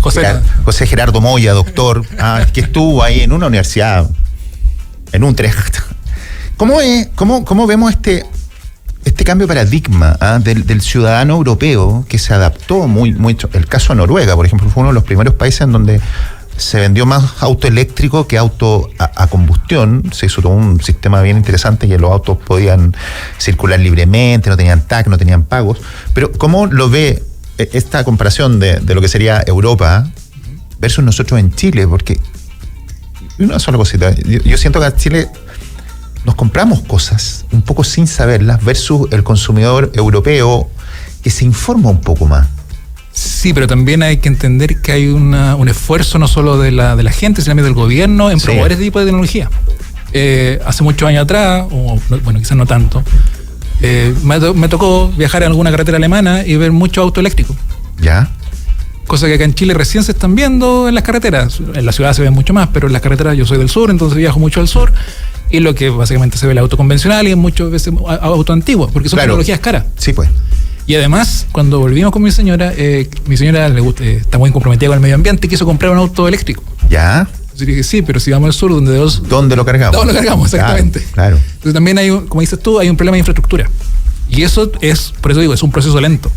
José Gerardo Moya, doctor, que estuvo ahí en una universidad, en Utrecht. ¿Cómo vemos este cambio de paradigma del ciudadano europeo que se adaptó muy? El caso de Noruega, por ejemplo, fue uno de los primeros países en donde se vendió más auto eléctrico que auto a combustión. Se hizo todo un sistema bien interesante, que los autos podían circular libremente, no tenían TAC, no tenían pagos. Pero ¿cómo lo ve esta comparación de lo que sería Europa versus nosotros en Chile? Porque una sola cosita, yo siento que en Chile nos compramos cosas un poco sin saberlas versus el consumidor europeo, que se informa un poco más. Sí, pero también hay que entender que hay un esfuerzo no solo de la gente, sino también del gobierno en promover este tipo de tecnología. Hace muchos años atrás, bueno, quizás no tanto, me tocó viajar en alguna carretera alemana y ver mucho auto eléctrico. ¿Ya? Cosa que acá en Chile recién se están viendo en las carreteras. En la ciudad se ven mucho más, pero en las carreteras, yo soy del sur, entonces viajo mucho al sur, y lo que básicamente se ve el auto convencional y muchas veces auto antiguo, porque son tecnologías caras. Sí, pues. Y además, cuando volvimos con mi señora le gusta, está muy comprometida con el medio ambiente y quiso comprar un auto eléctrico. ¿Ya? Yo dije, sí, pero si vamos al sur, ¿dónde lo cargamos? ¿Dónde lo cargamos? Exactamente. Claro. Entonces también hay, como dices tú, hay un problema de infraestructura. Y eso es, por eso digo, es un proceso lento.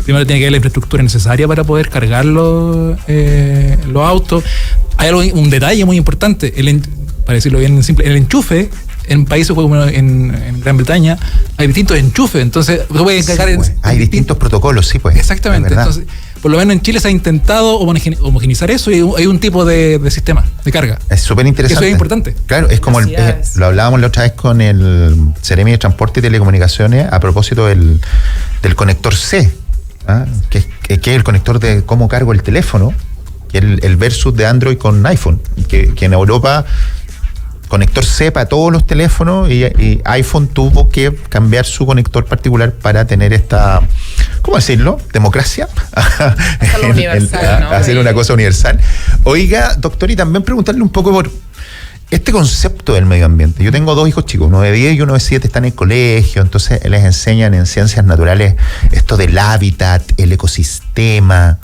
Primero tiene que haber la infraestructura necesaria para poder cargar los autos. Hay un detalle muy importante, para decirlo bien simple, el enchufe. En países como en Gran Bretaña hay distintos enchufes, entonces tú puedes cargar hay distintos protocolos, sí, pues. Exactamente, entonces por lo menos en Chile se ha intentado homogeneizar eso, y hay un tipo de sistema de carga. Es súper interesante. Eso es importante. Claro, es como lo hablábamos la otra vez con el Seremi de Transporte y Telecomunicaciones a propósito del conector C, que es el conector de cómo cargo el teléfono, que es el versus de Android con iPhone, que en Europa conector C para todos los teléfonos, y iPhone tuvo que cambiar su conector particular para tener esta, ¿cómo decirlo?, democracia. Hacer una cosa universal. Oiga, doctor, y también preguntarle un poco por este concepto del medio ambiente. Yo tengo 2 hijos chicos, uno de 10 y uno de 7, están en el colegio, entonces les enseñan en ciencias naturales esto del hábitat, el ecosistema,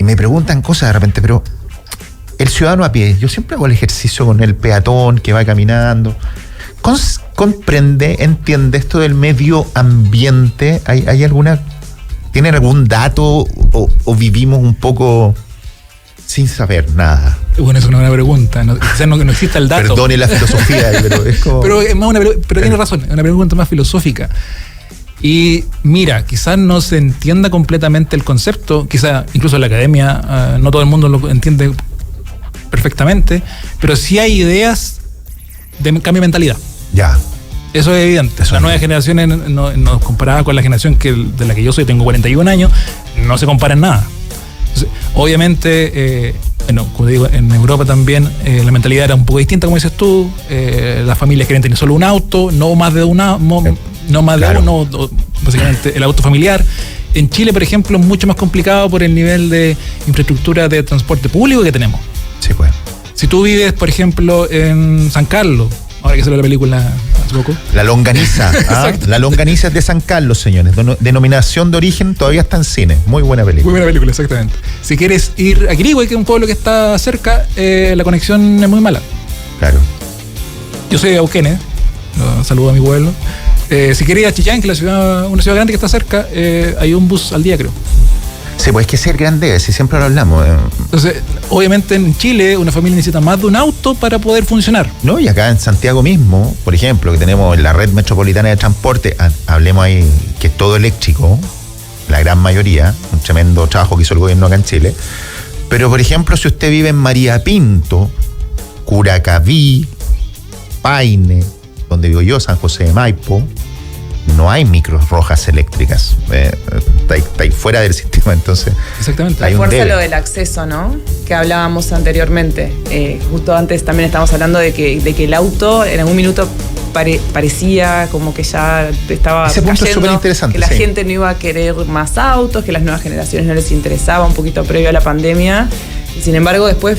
y me preguntan cosas de repente, pero el ciudadano a pie, yo siempre hago el ejercicio con el peatón que va caminando. ¿Comprende, entiende esto del medio ambiente? ¿Hay alguna, tienen algún dato o vivimos un poco sin saber nada? Bueno, es una buena pregunta. Quizás no exista el dato. Perdone la filosofía, pero es como... Pero tiene razón, es una pregunta más filosófica. Y mira, quizás no se entienda completamente el concepto, quizás incluso en la academia no todo el mundo lo entiende perfectamente, pero sí hay ideas de cambio de mentalidad. Ya. Eso es evidente. Las nuevas generaciones, no comparada con la generación de la que yo soy, tengo 41 años, no se comparan nada. Entonces, obviamente, como digo, en Europa también la mentalidad era un poco distinta, como dices tú. Las familias querían tener solo un auto, no más de uno, básicamente el auto familiar. En Chile, por ejemplo, es mucho más complicado por el nivel de infraestructura de transporte público que tenemos. Sí, pues. Si tú vives, por ejemplo, en San Carlos, ahora que salió la película hace poco. La longaniza. La longaniza es de San Carlos, señores. Denominación de origen, todavía está en cine. Muy buena película. Muy buena película, exactamente. Si quieres ir a Quirihue, que es un pueblo que está cerca, la conexión es muy mala. Claro. Yo soy de Auquenes, saludo a mi pueblo. Si quieres ir a Chillán, que es una ciudad grande que está cerca, hay un bus al día, creo. Sí, pues es que ser grande, si siempre lo hablamos. Entonces, obviamente en Chile una familia necesita más de un auto para poder funcionar. No, y acá en Santiago mismo, por ejemplo, que tenemos la red metropolitana de transporte, hablemos ahí que es todo eléctrico, la gran mayoría, un tremendo trabajo que hizo el gobierno acá en Chile. Pero, por ejemplo, si usted vive en María Pinto, Curacaví, Paine, donde vivo yo, San José de Maipo, no hay micros rojas eléctricas. Está ahí fuera del sistema, entonces. Exactamente. Hay fuerza lo del acceso, ¿no? Que hablábamos anteriormente. Justo antes también estábamos hablando de que el auto en algún minuto parecía como que ya estaba ese punto es súper interesante, que la gente no iba a querer más autos, que las nuevas generaciones no les interesaba, un poquito previo a la pandemia. Y sin embargo, después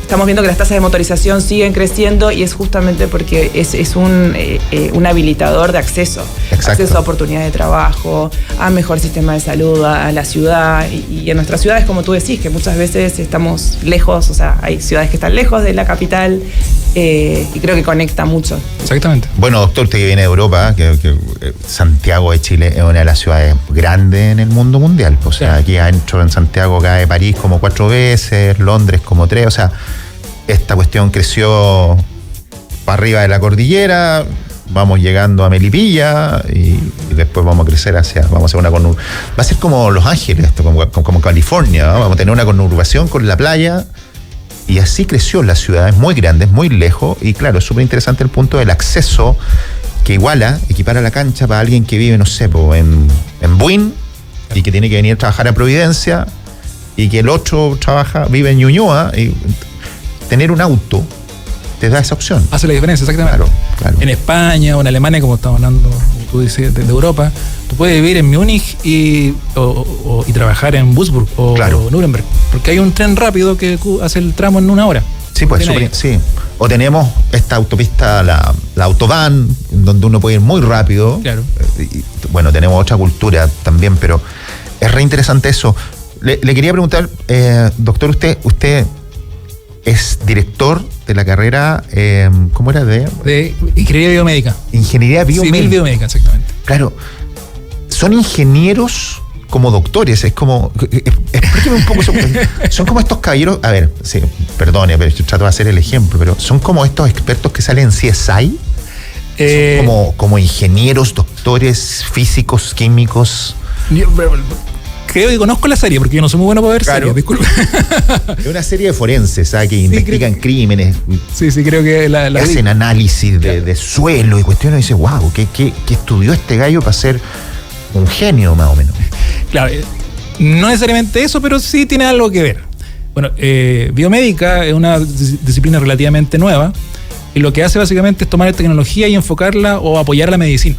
estamos viendo que las tasas de motorización siguen creciendo y es justamente porque es un habilitador de acceso. Exacto. Acceso a oportunidades de trabajo, a mejor sistema de salud, a la ciudad. Y en nuestras ciudades, como tú decís, que muchas veces estamos lejos, o sea, hay ciudades que están lejos de la capital y creo que conecta mucho. Exactamente. Bueno, doctor, usted que viene de Europa, que Santiago de Chile es una de las ciudades grandes en el mundo mundial. O sea, aquí adentro en Santiago cae París como 4 veces, Londres como 3, o sea, esta cuestión creció para arriba de la cordillera, vamos llegando a Melipilla y después vamos a crecer vamos a hacer una va a ser como Los Ángeles, esto, como California, ¿no? Vamos a tener una conurbación con la playa y así creció la ciudad, es muy grande, es muy lejos y claro, es súper interesante el punto del acceso que equipara la cancha para alguien que vive, no sé, en Buin y que tiene que venir a trabajar a Providencia y que el otro vive en Ñuñoa y tener un auto te da esa opción. Hace la diferencia, exactamente. Claro. En España o en Alemania, como estamos hablando, como tú dices, de Europa, tú puedes vivir en Múnich y trabajar en Würzburg o Nuremberg, porque hay un tren rápido que hace el tramo en 1 hora. Sí, pues sí. O tenemos esta autopista, la Autobahn, donde uno puede ir muy rápido. Claro. Bueno, tenemos otra cultura también, pero es re interesante eso. Le quería preguntar, doctor, usted es director de la carrera, ¿cómo era? De Ingeniería Biomédica. Ingeniería Biomédica. Civil Biomédica, exactamente. Claro. Son ingenieros como doctores, es como... Explíqueme un poco. Son como estos caballeros... A ver, sí, perdone, pero yo trato de hacer el ejemplo, pero son como estos expertos que salen en CSI. Son como ingenieros, doctores, físicos, químicos. Creo que conozco la serie, porque yo no soy muy bueno para ver series, disculpe. Es una serie de forenses, ¿sabes? Que investigan crímenes. Sí, creo que la hacen análisis de suelo y cuestiones y dicen, wow, ¿qué estudió este gallo para ser un genio, más o menos? Claro, no necesariamente eso, pero sí tiene algo que ver. Bueno, biomédica es una disciplina relativamente nueva y lo que hace básicamente es tomar tecnología y enfocarla o apoyar la medicina.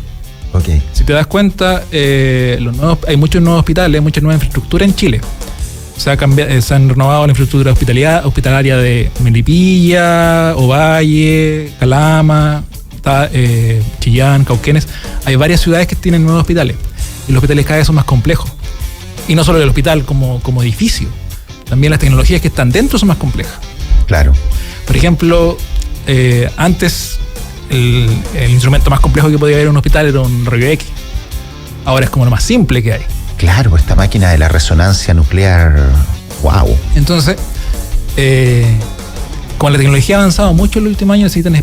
Okay. Si te das cuenta, hay muchos nuevos hospitales, mucha nueva infraestructura en Chile. Se han renovado la infraestructura hospitalaria de Melipilla, Ovalle, Calama, Chillán, Cauquenes. Hay varias ciudades que tienen nuevos hospitales y los hospitales cada vez son más complejos. Y no solo el hospital como edificio, también las tecnologías que están dentro son más complejas. Claro. Por ejemplo, antes el instrumento más complejo que podía haber en un hospital era un rayo X. Ahora es como lo más simple que hay. Claro, esta máquina de la resonancia nuclear, wow. Entonces, como la tecnología ha avanzado mucho en los últimos años, necesitan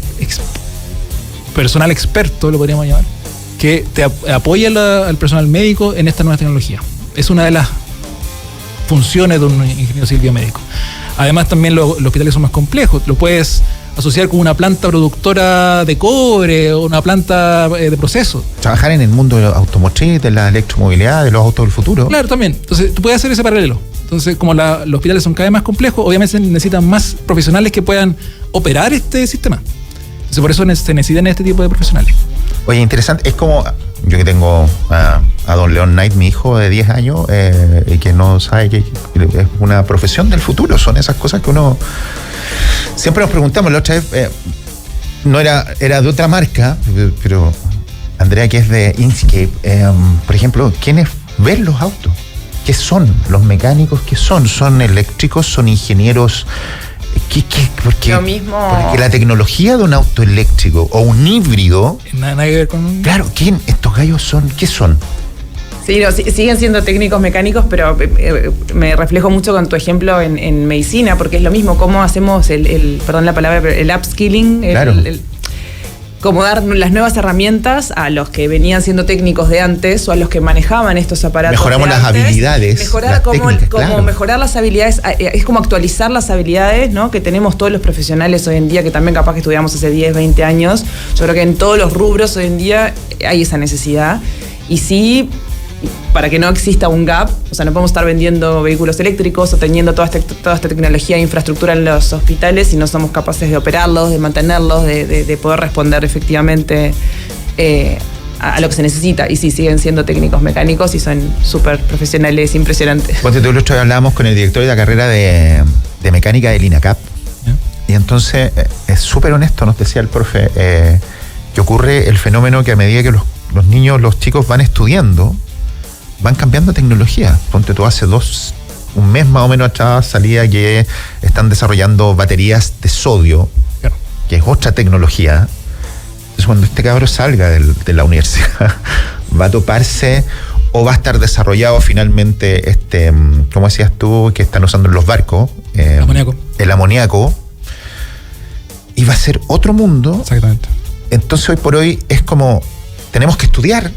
personal experto, lo podríamos llamar, que te apoye al personal médico en esta nueva tecnología. Es una de las funciones de un ingeniero civil biomédico. Además, también los hospitales son más complejos. Lo puedes asociar con una planta productora de cobre o una planta de proceso. Trabajar en el mundo de la automotriz, de la electromovilidad, de los autos del futuro. Claro, también. Entonces, tú puedes hacer ese paralelo. Entonces, como los hospitales son cada vez más complejos, obviamente necesitan más profesionales que puedan operar este sistema. Entonces, por eso se necesitan este tipo de profesionales. Oye, interesante. Es como yo que tengo a don Leon Knight, mi hijo de 10 años, y que no sabe que es una profesión del futuro. Son esas cosas que uno siempre nos preguntamos. La otra vez no era de otra marca, pero Andrea, que es de Inchcape, por ejemplo, ¿quiénes ven los autos? ¿Qué son los mecánicos? ¿Qué son? ¿Son eléctricos? ¿Son ingenieros? Porque, lo mismo. Porque la tecnología de un auto eléctrico o un híbrido. Nada que ver con. Claro, ¿estos gallos son? ¿Qué son? Sí, no, siguen siendo técnicos mecánicos, pero me reflejo mucho con tu ejemplo en medicina, porque es lo mismo, cómo hacemos perdón la palabra, pero el upskilling, claro. Cómo dar las nuevas herramientas a los que venían siendo técnicos de antes o a los que manejaban estos aparatos. Mejoramos las habilidades. Mejorar mejorar las habilidades, es como actualizar las habilidades, ¿no?, que tenemos todos los profesionales hoy en día, que también capaz que estudiamos hace 10, 20 años. Yo creo que en todos los rubros hoy en día hay esa necesidad. Y sí, para que no exista un gap, o sea, no podemos estar vendiendo vehículos eléctricos o teniendo toda esta tecnología e infraestructura en los hospitales si no somos capaces de operarlos, de mantenerlos, de poder responder efectivamente a lo que se necesita. Y sí, siguen siendo técnicos mecánicos y son súper profesionales, impresionantes. Ponte tú, el otro día hablábamos con el director de la carrera de mecánica del INACAP, y entonces es súper honesto, nos decía el profe, que ocurre el fenómeno que a medida que los niños, los chicos van estudiando, van cambiando tecnología. Ponte tú, hace un mes más o menos atrás salía que están desarrollando baterías de sodio, claro, que es otra tecnología. Entonces, cuando este cabro salga de la universidad, va a toparse o va a estar desarrollado finalmente ¿cómo decías tú? Que están usando en los barcos. El amoníaco. Y va a ser otro mundo. Exactamente. Entonces, hoy por hoy es como tenemos que estudiar,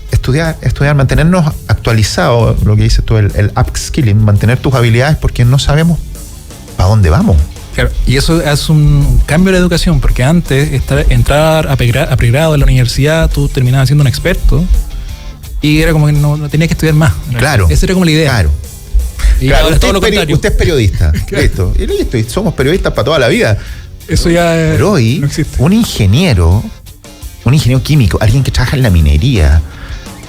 mantenernos actualizados, lo que dices tú, el upskilling, mantener tus habilidades, porque no sabemos para dónde vamos. Claro, y eso es un cambio de la educación, porque antes entrar a pregrado en la universidad, tú terminabas siendo un experto y era como que no tenías que estudiar más. Claro. Esa era como la idea. Claro. Y ahora es todo lo contrario. Usted es periodista. Claro. Listo. Y listo. Y somos periodistas para toda la vida. Eso ya pero hoy, no existe. Un ingeniero químico, alguien que trabaja en la minería,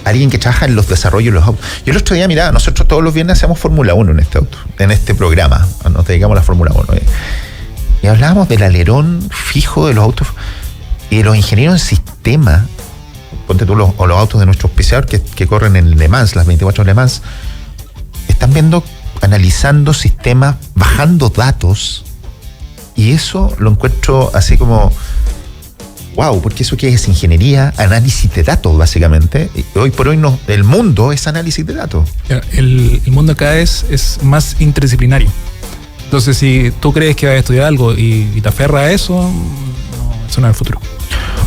alguien que trabaja en los desarrollos de los autos. Yo el otro día, mira, nosotros todos los viernes hacemos Fórmula 1 en este programa, nos dedicamos a la Fórmula 1. Y hablábamos del alerón fijo de los autos y de los ingenieros en sistema. Ponte tú los autos de nuestro auspiciador que corren en Le Mans, las 24 Le Mans, están analizando sistemas, bajando datos, y eso lo encuentro así como wow, porque eso que es ingeniería, análisis de datos, básicamente. Y hoy por hoy el mundo es análisis de datos. El mundo acá es más interdisciplinario. Entonces, si tú crees que vas a estudiar algo y te aferras a eso, eso no es el futuro.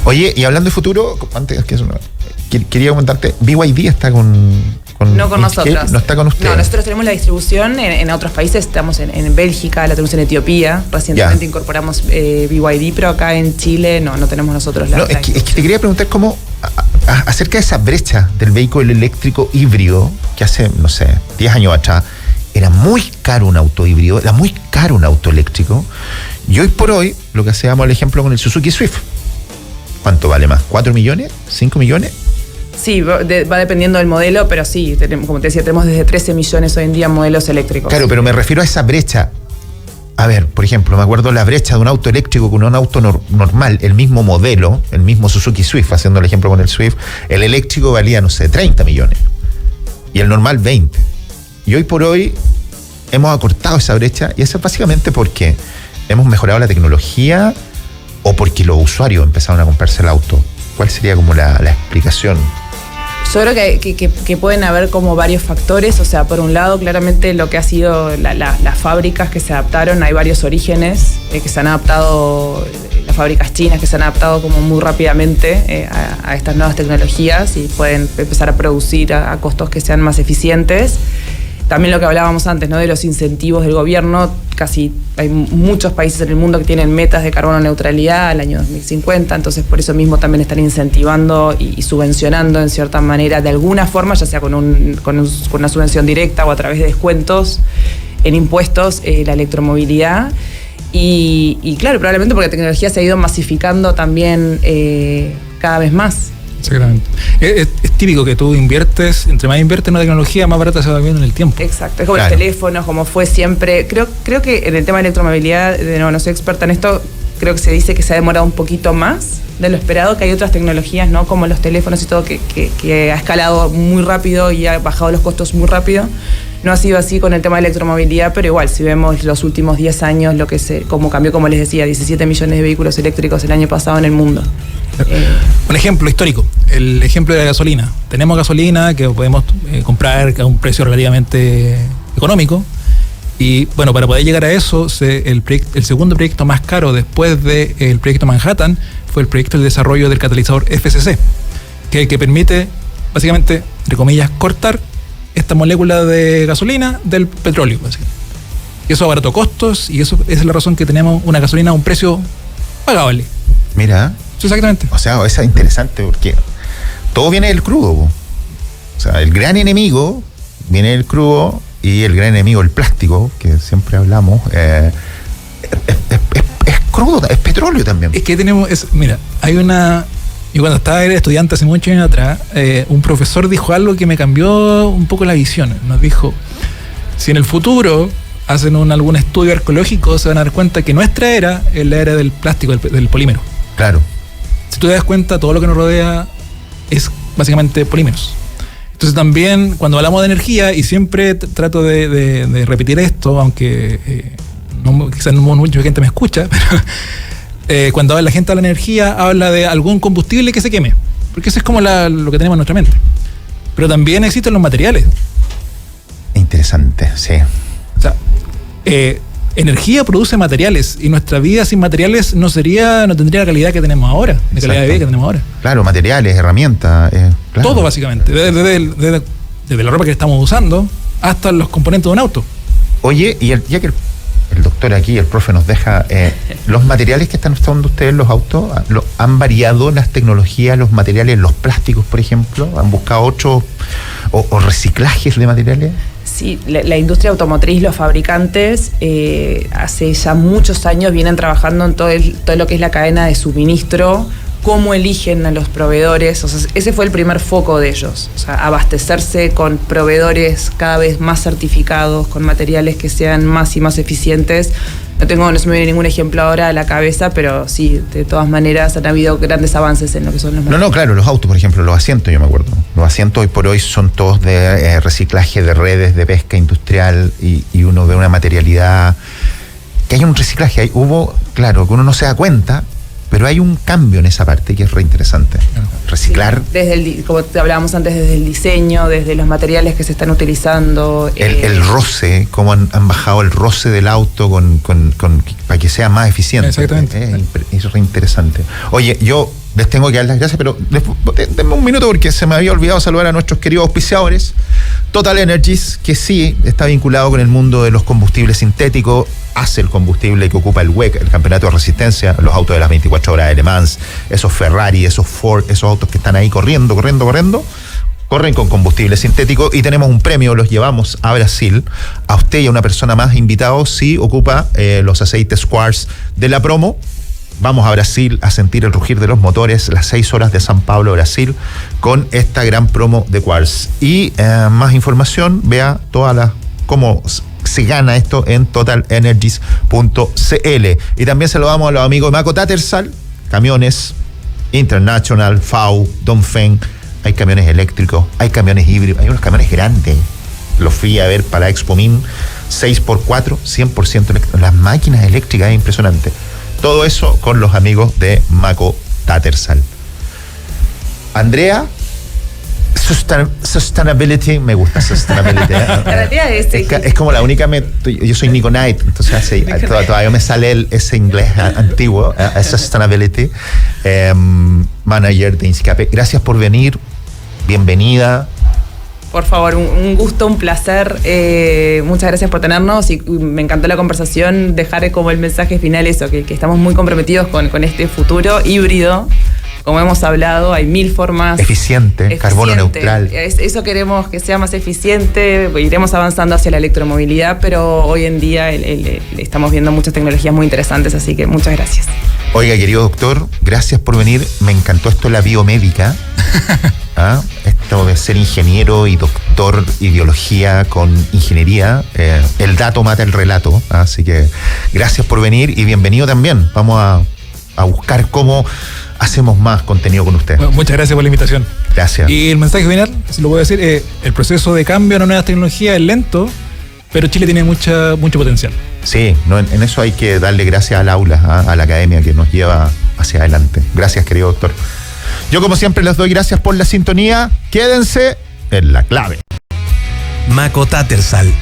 Oye, y hablando de futuro, antes que eso, quería comentarte, BYD está no con nosotros. ¿No está con ustedes? No, nosotros tenemos la distribución en otros países. Estamos en Bélgica, la tenemos en Etiopía. Recientemente incorporamos BYD, pero acá en Chile no tenemos nosotros la. No, es que te quería preguntar cómo, acerca de esa brecha del vehículo eléctrico híbrido, que hace, no sé, 10 años atrás, era muy caro un auto híbrido, era muy caro un auto eléctrico. Y hoy por hoy, lo que hacíamos el ejemplo con el Suzuki Swift, ¿cuánto vale más? ¿4 millones? ¿5 millones? Sí, va dependiendo del modelo, pero sí, como te decía, tenemos desde 13 millones hoy en día modelos eléctricos. Claro, pero me refiero a esa brecha. A ver, por ejemplo, me acuerdo la brecha de un auto eléctrico con un auto normal, el mismo modelo, el mismo Suzuki Swift, haciendo el ejemplo con el Swift, el eléctrico valía, no sé, 30 millones y el normal 20. Y hoy por hoy hemos acortado esa brecha, y eso es básicamente porque hemos mejorado la tecnología o porque los usuarios empezaron a comprarse el auto. ¿Cuál sería como la explicación? Yo creo que pueden haber como varios factores. O sea, por un lado, claramente lo que ha sido las fábricas que se adaptaron, hay varios orígenes que se han adaptado, las fábricas chinas que se han adaptado como muy rápidamente a estas nuevas tecnologías y pueden empezar a producir a costos que sean más eficientes. También lo que hablábamos antes, ¿no? De los incentivos del gobierno. Casi hay muchos países en el mundo que tienen metas de carbono neutralidad al año 2050, entonces por eso mismo también están incentivando y subvencionando en cierta manera, de alguna forma, ya sea con una subvención directa o a través de descuentos en impuestos, la electromovilidad. Y claro, probablemente porque la tecnología se ha ido masificando también cada vez más. Exactamente. Es típico que tú inviertes, entre más inviertes en una tecnología, más barata se va viendo en el tiempo. Exacto, es como Claro. los teléfonos, como fue siempre. Creo que en el tema de electromovilidad, no soy experta en esto, creo que se dice que se ha demorado un poquito más de lo esperado, que hay otras tecnologías, ¿no? Como los teléfonos y todo, que ha escalado muy rápido y ha bajado los costos muy rápido. No ha sido así con el tema de electromovilidad, pero igual, si vemos los últimos 10 años, como cambió, como les decía, 17 millones de vehículos eléctricos el año pasado en el mundo. Un ejemplo histórico, el ejemplo de la gasolina. Tenemos gasolina que podemos comprar a un precio relativamente económico y bueno, para poder llegar a eso, el segundo proyecto más caro después del proyecto Manhattan fue el proyecto de desarrollo del catalizador FCC, que es el que permite, básicamente, entre comillas, cortar esta molécula de gasolina del petróleo. Y eso abarató costos y esa es la razón que tenemos una gasolina a un precio pagable. Mira. Exactamente. O sea, eso es interesante porque todo viene del crudo. O sea, el gran enemigo viene del crudo y el gran enemigo el plástico, que siempre hablamos, es crudo, es petróleo también. Es que mira, hay una... Y cuando estaba estudiante hace muchos años atrás, un profesor dijo algo que me cambió un poco la visión. Nos dijo, si en el futuro hacen algún estudio arqueológico, se van a dar cuenta que nuestra era es la era del plástico, del polímero. Claro. Si tú te das cuenta, todo lo que nos rodea es básicamente polímeros. Entonces también, cuando hablamos de energía, y siempre trato de repetir esto, aunque quizás no mucha gente me escucha, pero cuando la gente habla de energía, habla de algún combustible que se queme, porque eso es como lo que tenemos en nuestra mente. Pero también existen los materiales. Interesante, sí. O sea, energía produce materiales y nuestra vida sin materiales no tendría la calidad que tenemos ahora, de calidad de vida que tenemos ahora. Claro, materiales, herramientas. Claro. Todo básicamente, desde la ropa que estamos usando hasta los componentes de un auto. Oye, y ya que el doctor aquí, el profe nos deja, los materiales que están usando ustedes en los autos, ¿han variado las tecnologías, los materiales, los plásticos, por ejemplo? ¿Han buscado otros o reciclajes de materiales? Sí, la industria automotriz, los fabricantes, hace ya muchos años vienen trabajando en todo lo que es la cadena de suministro, cómo eligen a los proveedores. O sea, ese fue el primer foco de ellos. O sea, abastecerse con proveedores cada vez más certificados, con materiales que sean más y más eficientes. No se me viene ningún ejemplo ahora a la cabeza, pero sí, de todas maneras han habido grandes avances en lo que son los materiales. No, claro, los autos, por ejemplo, los asientos, yo me acuerdo. Los asientos hoy por hoy son todos de reciclaje de redes de pesca industrial y uno ve una materialidad, que hay un reciclaje, claro, que uno no se da cuenta, pero hay un cambio en esa parte que es re interesante. Reciclar. Sí, como hablábamos antes, desde el diseño, desde los materiales que se están utilizando. El roce, cómo han bajado el roce del auto para que sea más eficiente. Exactamente. Es re interesante. Oye, yo les tengo que dar las gracias, pero denme un minuto porque se me había olvidado saludar a nuestros queridos auspiciadores. Total Energies, que sí está vinculado con el mundo de los combustibles sintéticos, hace el combustible que ocupa el WEC, el campeonato de resistencia, los autos de las 24 horas de Le Mans, esos Ferrari, esos Ford, esos autos que están ahí corriendo, corren con combustible sintético y tenemos un premio, los llevamos a Brasil, a usted y a una persona más invitado si ocupa los aceites Quartz de la promo. Vamos a Brasil a sentir el rugir de los motores, las 6 horas de San Pablo, Brasil, con esta gran promo de Quartz. Y más información, vea cómo se gana esto en totalenergies.cl. Y también se lo damos a los amigos de Mako Tattersall, camiones International, FAU, Dongfeng. Hay camiones eléctricos, hay camiones híbridos, hay unos camiones grandes. Los fui a ver para Expo Min. 6x4, 100% eléctrico. Las máquinas eléctricas es impresionante. Todo eso con los amigos de Mako Tattersall. Andrea, sustainability, me gusta sustainability. Es como la única. Yo soy Nico Knight, entonces todavía me sale ese inglés antiguo, sustainability. Manager de Inscape. Gracias por venir. Bienvenida. Por favor, un gusto, un placer. Muchas gracias por tenernos y me encantó la conversación. Dejar como el mensaje final eso, que estamos muy comprometidos con este futuro híbrido. Como hemos hablado, hay 1000 formas. Eficiente, carbono neutral. Eso queremos que sea más eficiente. Iremos avanzando hacia la electromovilidad, pero hoy en día estamos viendo muchas tecnologías muy interesantes, así que muchas gracias. Oiga, querido doctor, gracias por venir. Me encantó esto de la biomédica. Esto de ser ingeniero y doctor y biología con ingeniería. El dato mata el relato. Así que gracias por venir y bienvenido también. Vamos a buscar cómo hacemos más contenido con usted. Bueno, muchas gracias por la invitación. Gracias. Y el mensaje final, si lo puedo decir, el proceso de cambio a una nueva tecnología es lento, pero Chile tiene mucho potencial. Sí, en eso hay que darle gracias al aula, a la academia que nos lleva hacia adelante. Gracias, querido doctor. Yo, como siempre, les doy gracias por la sintonía. Quédense en La Clave. Mako Tattersall.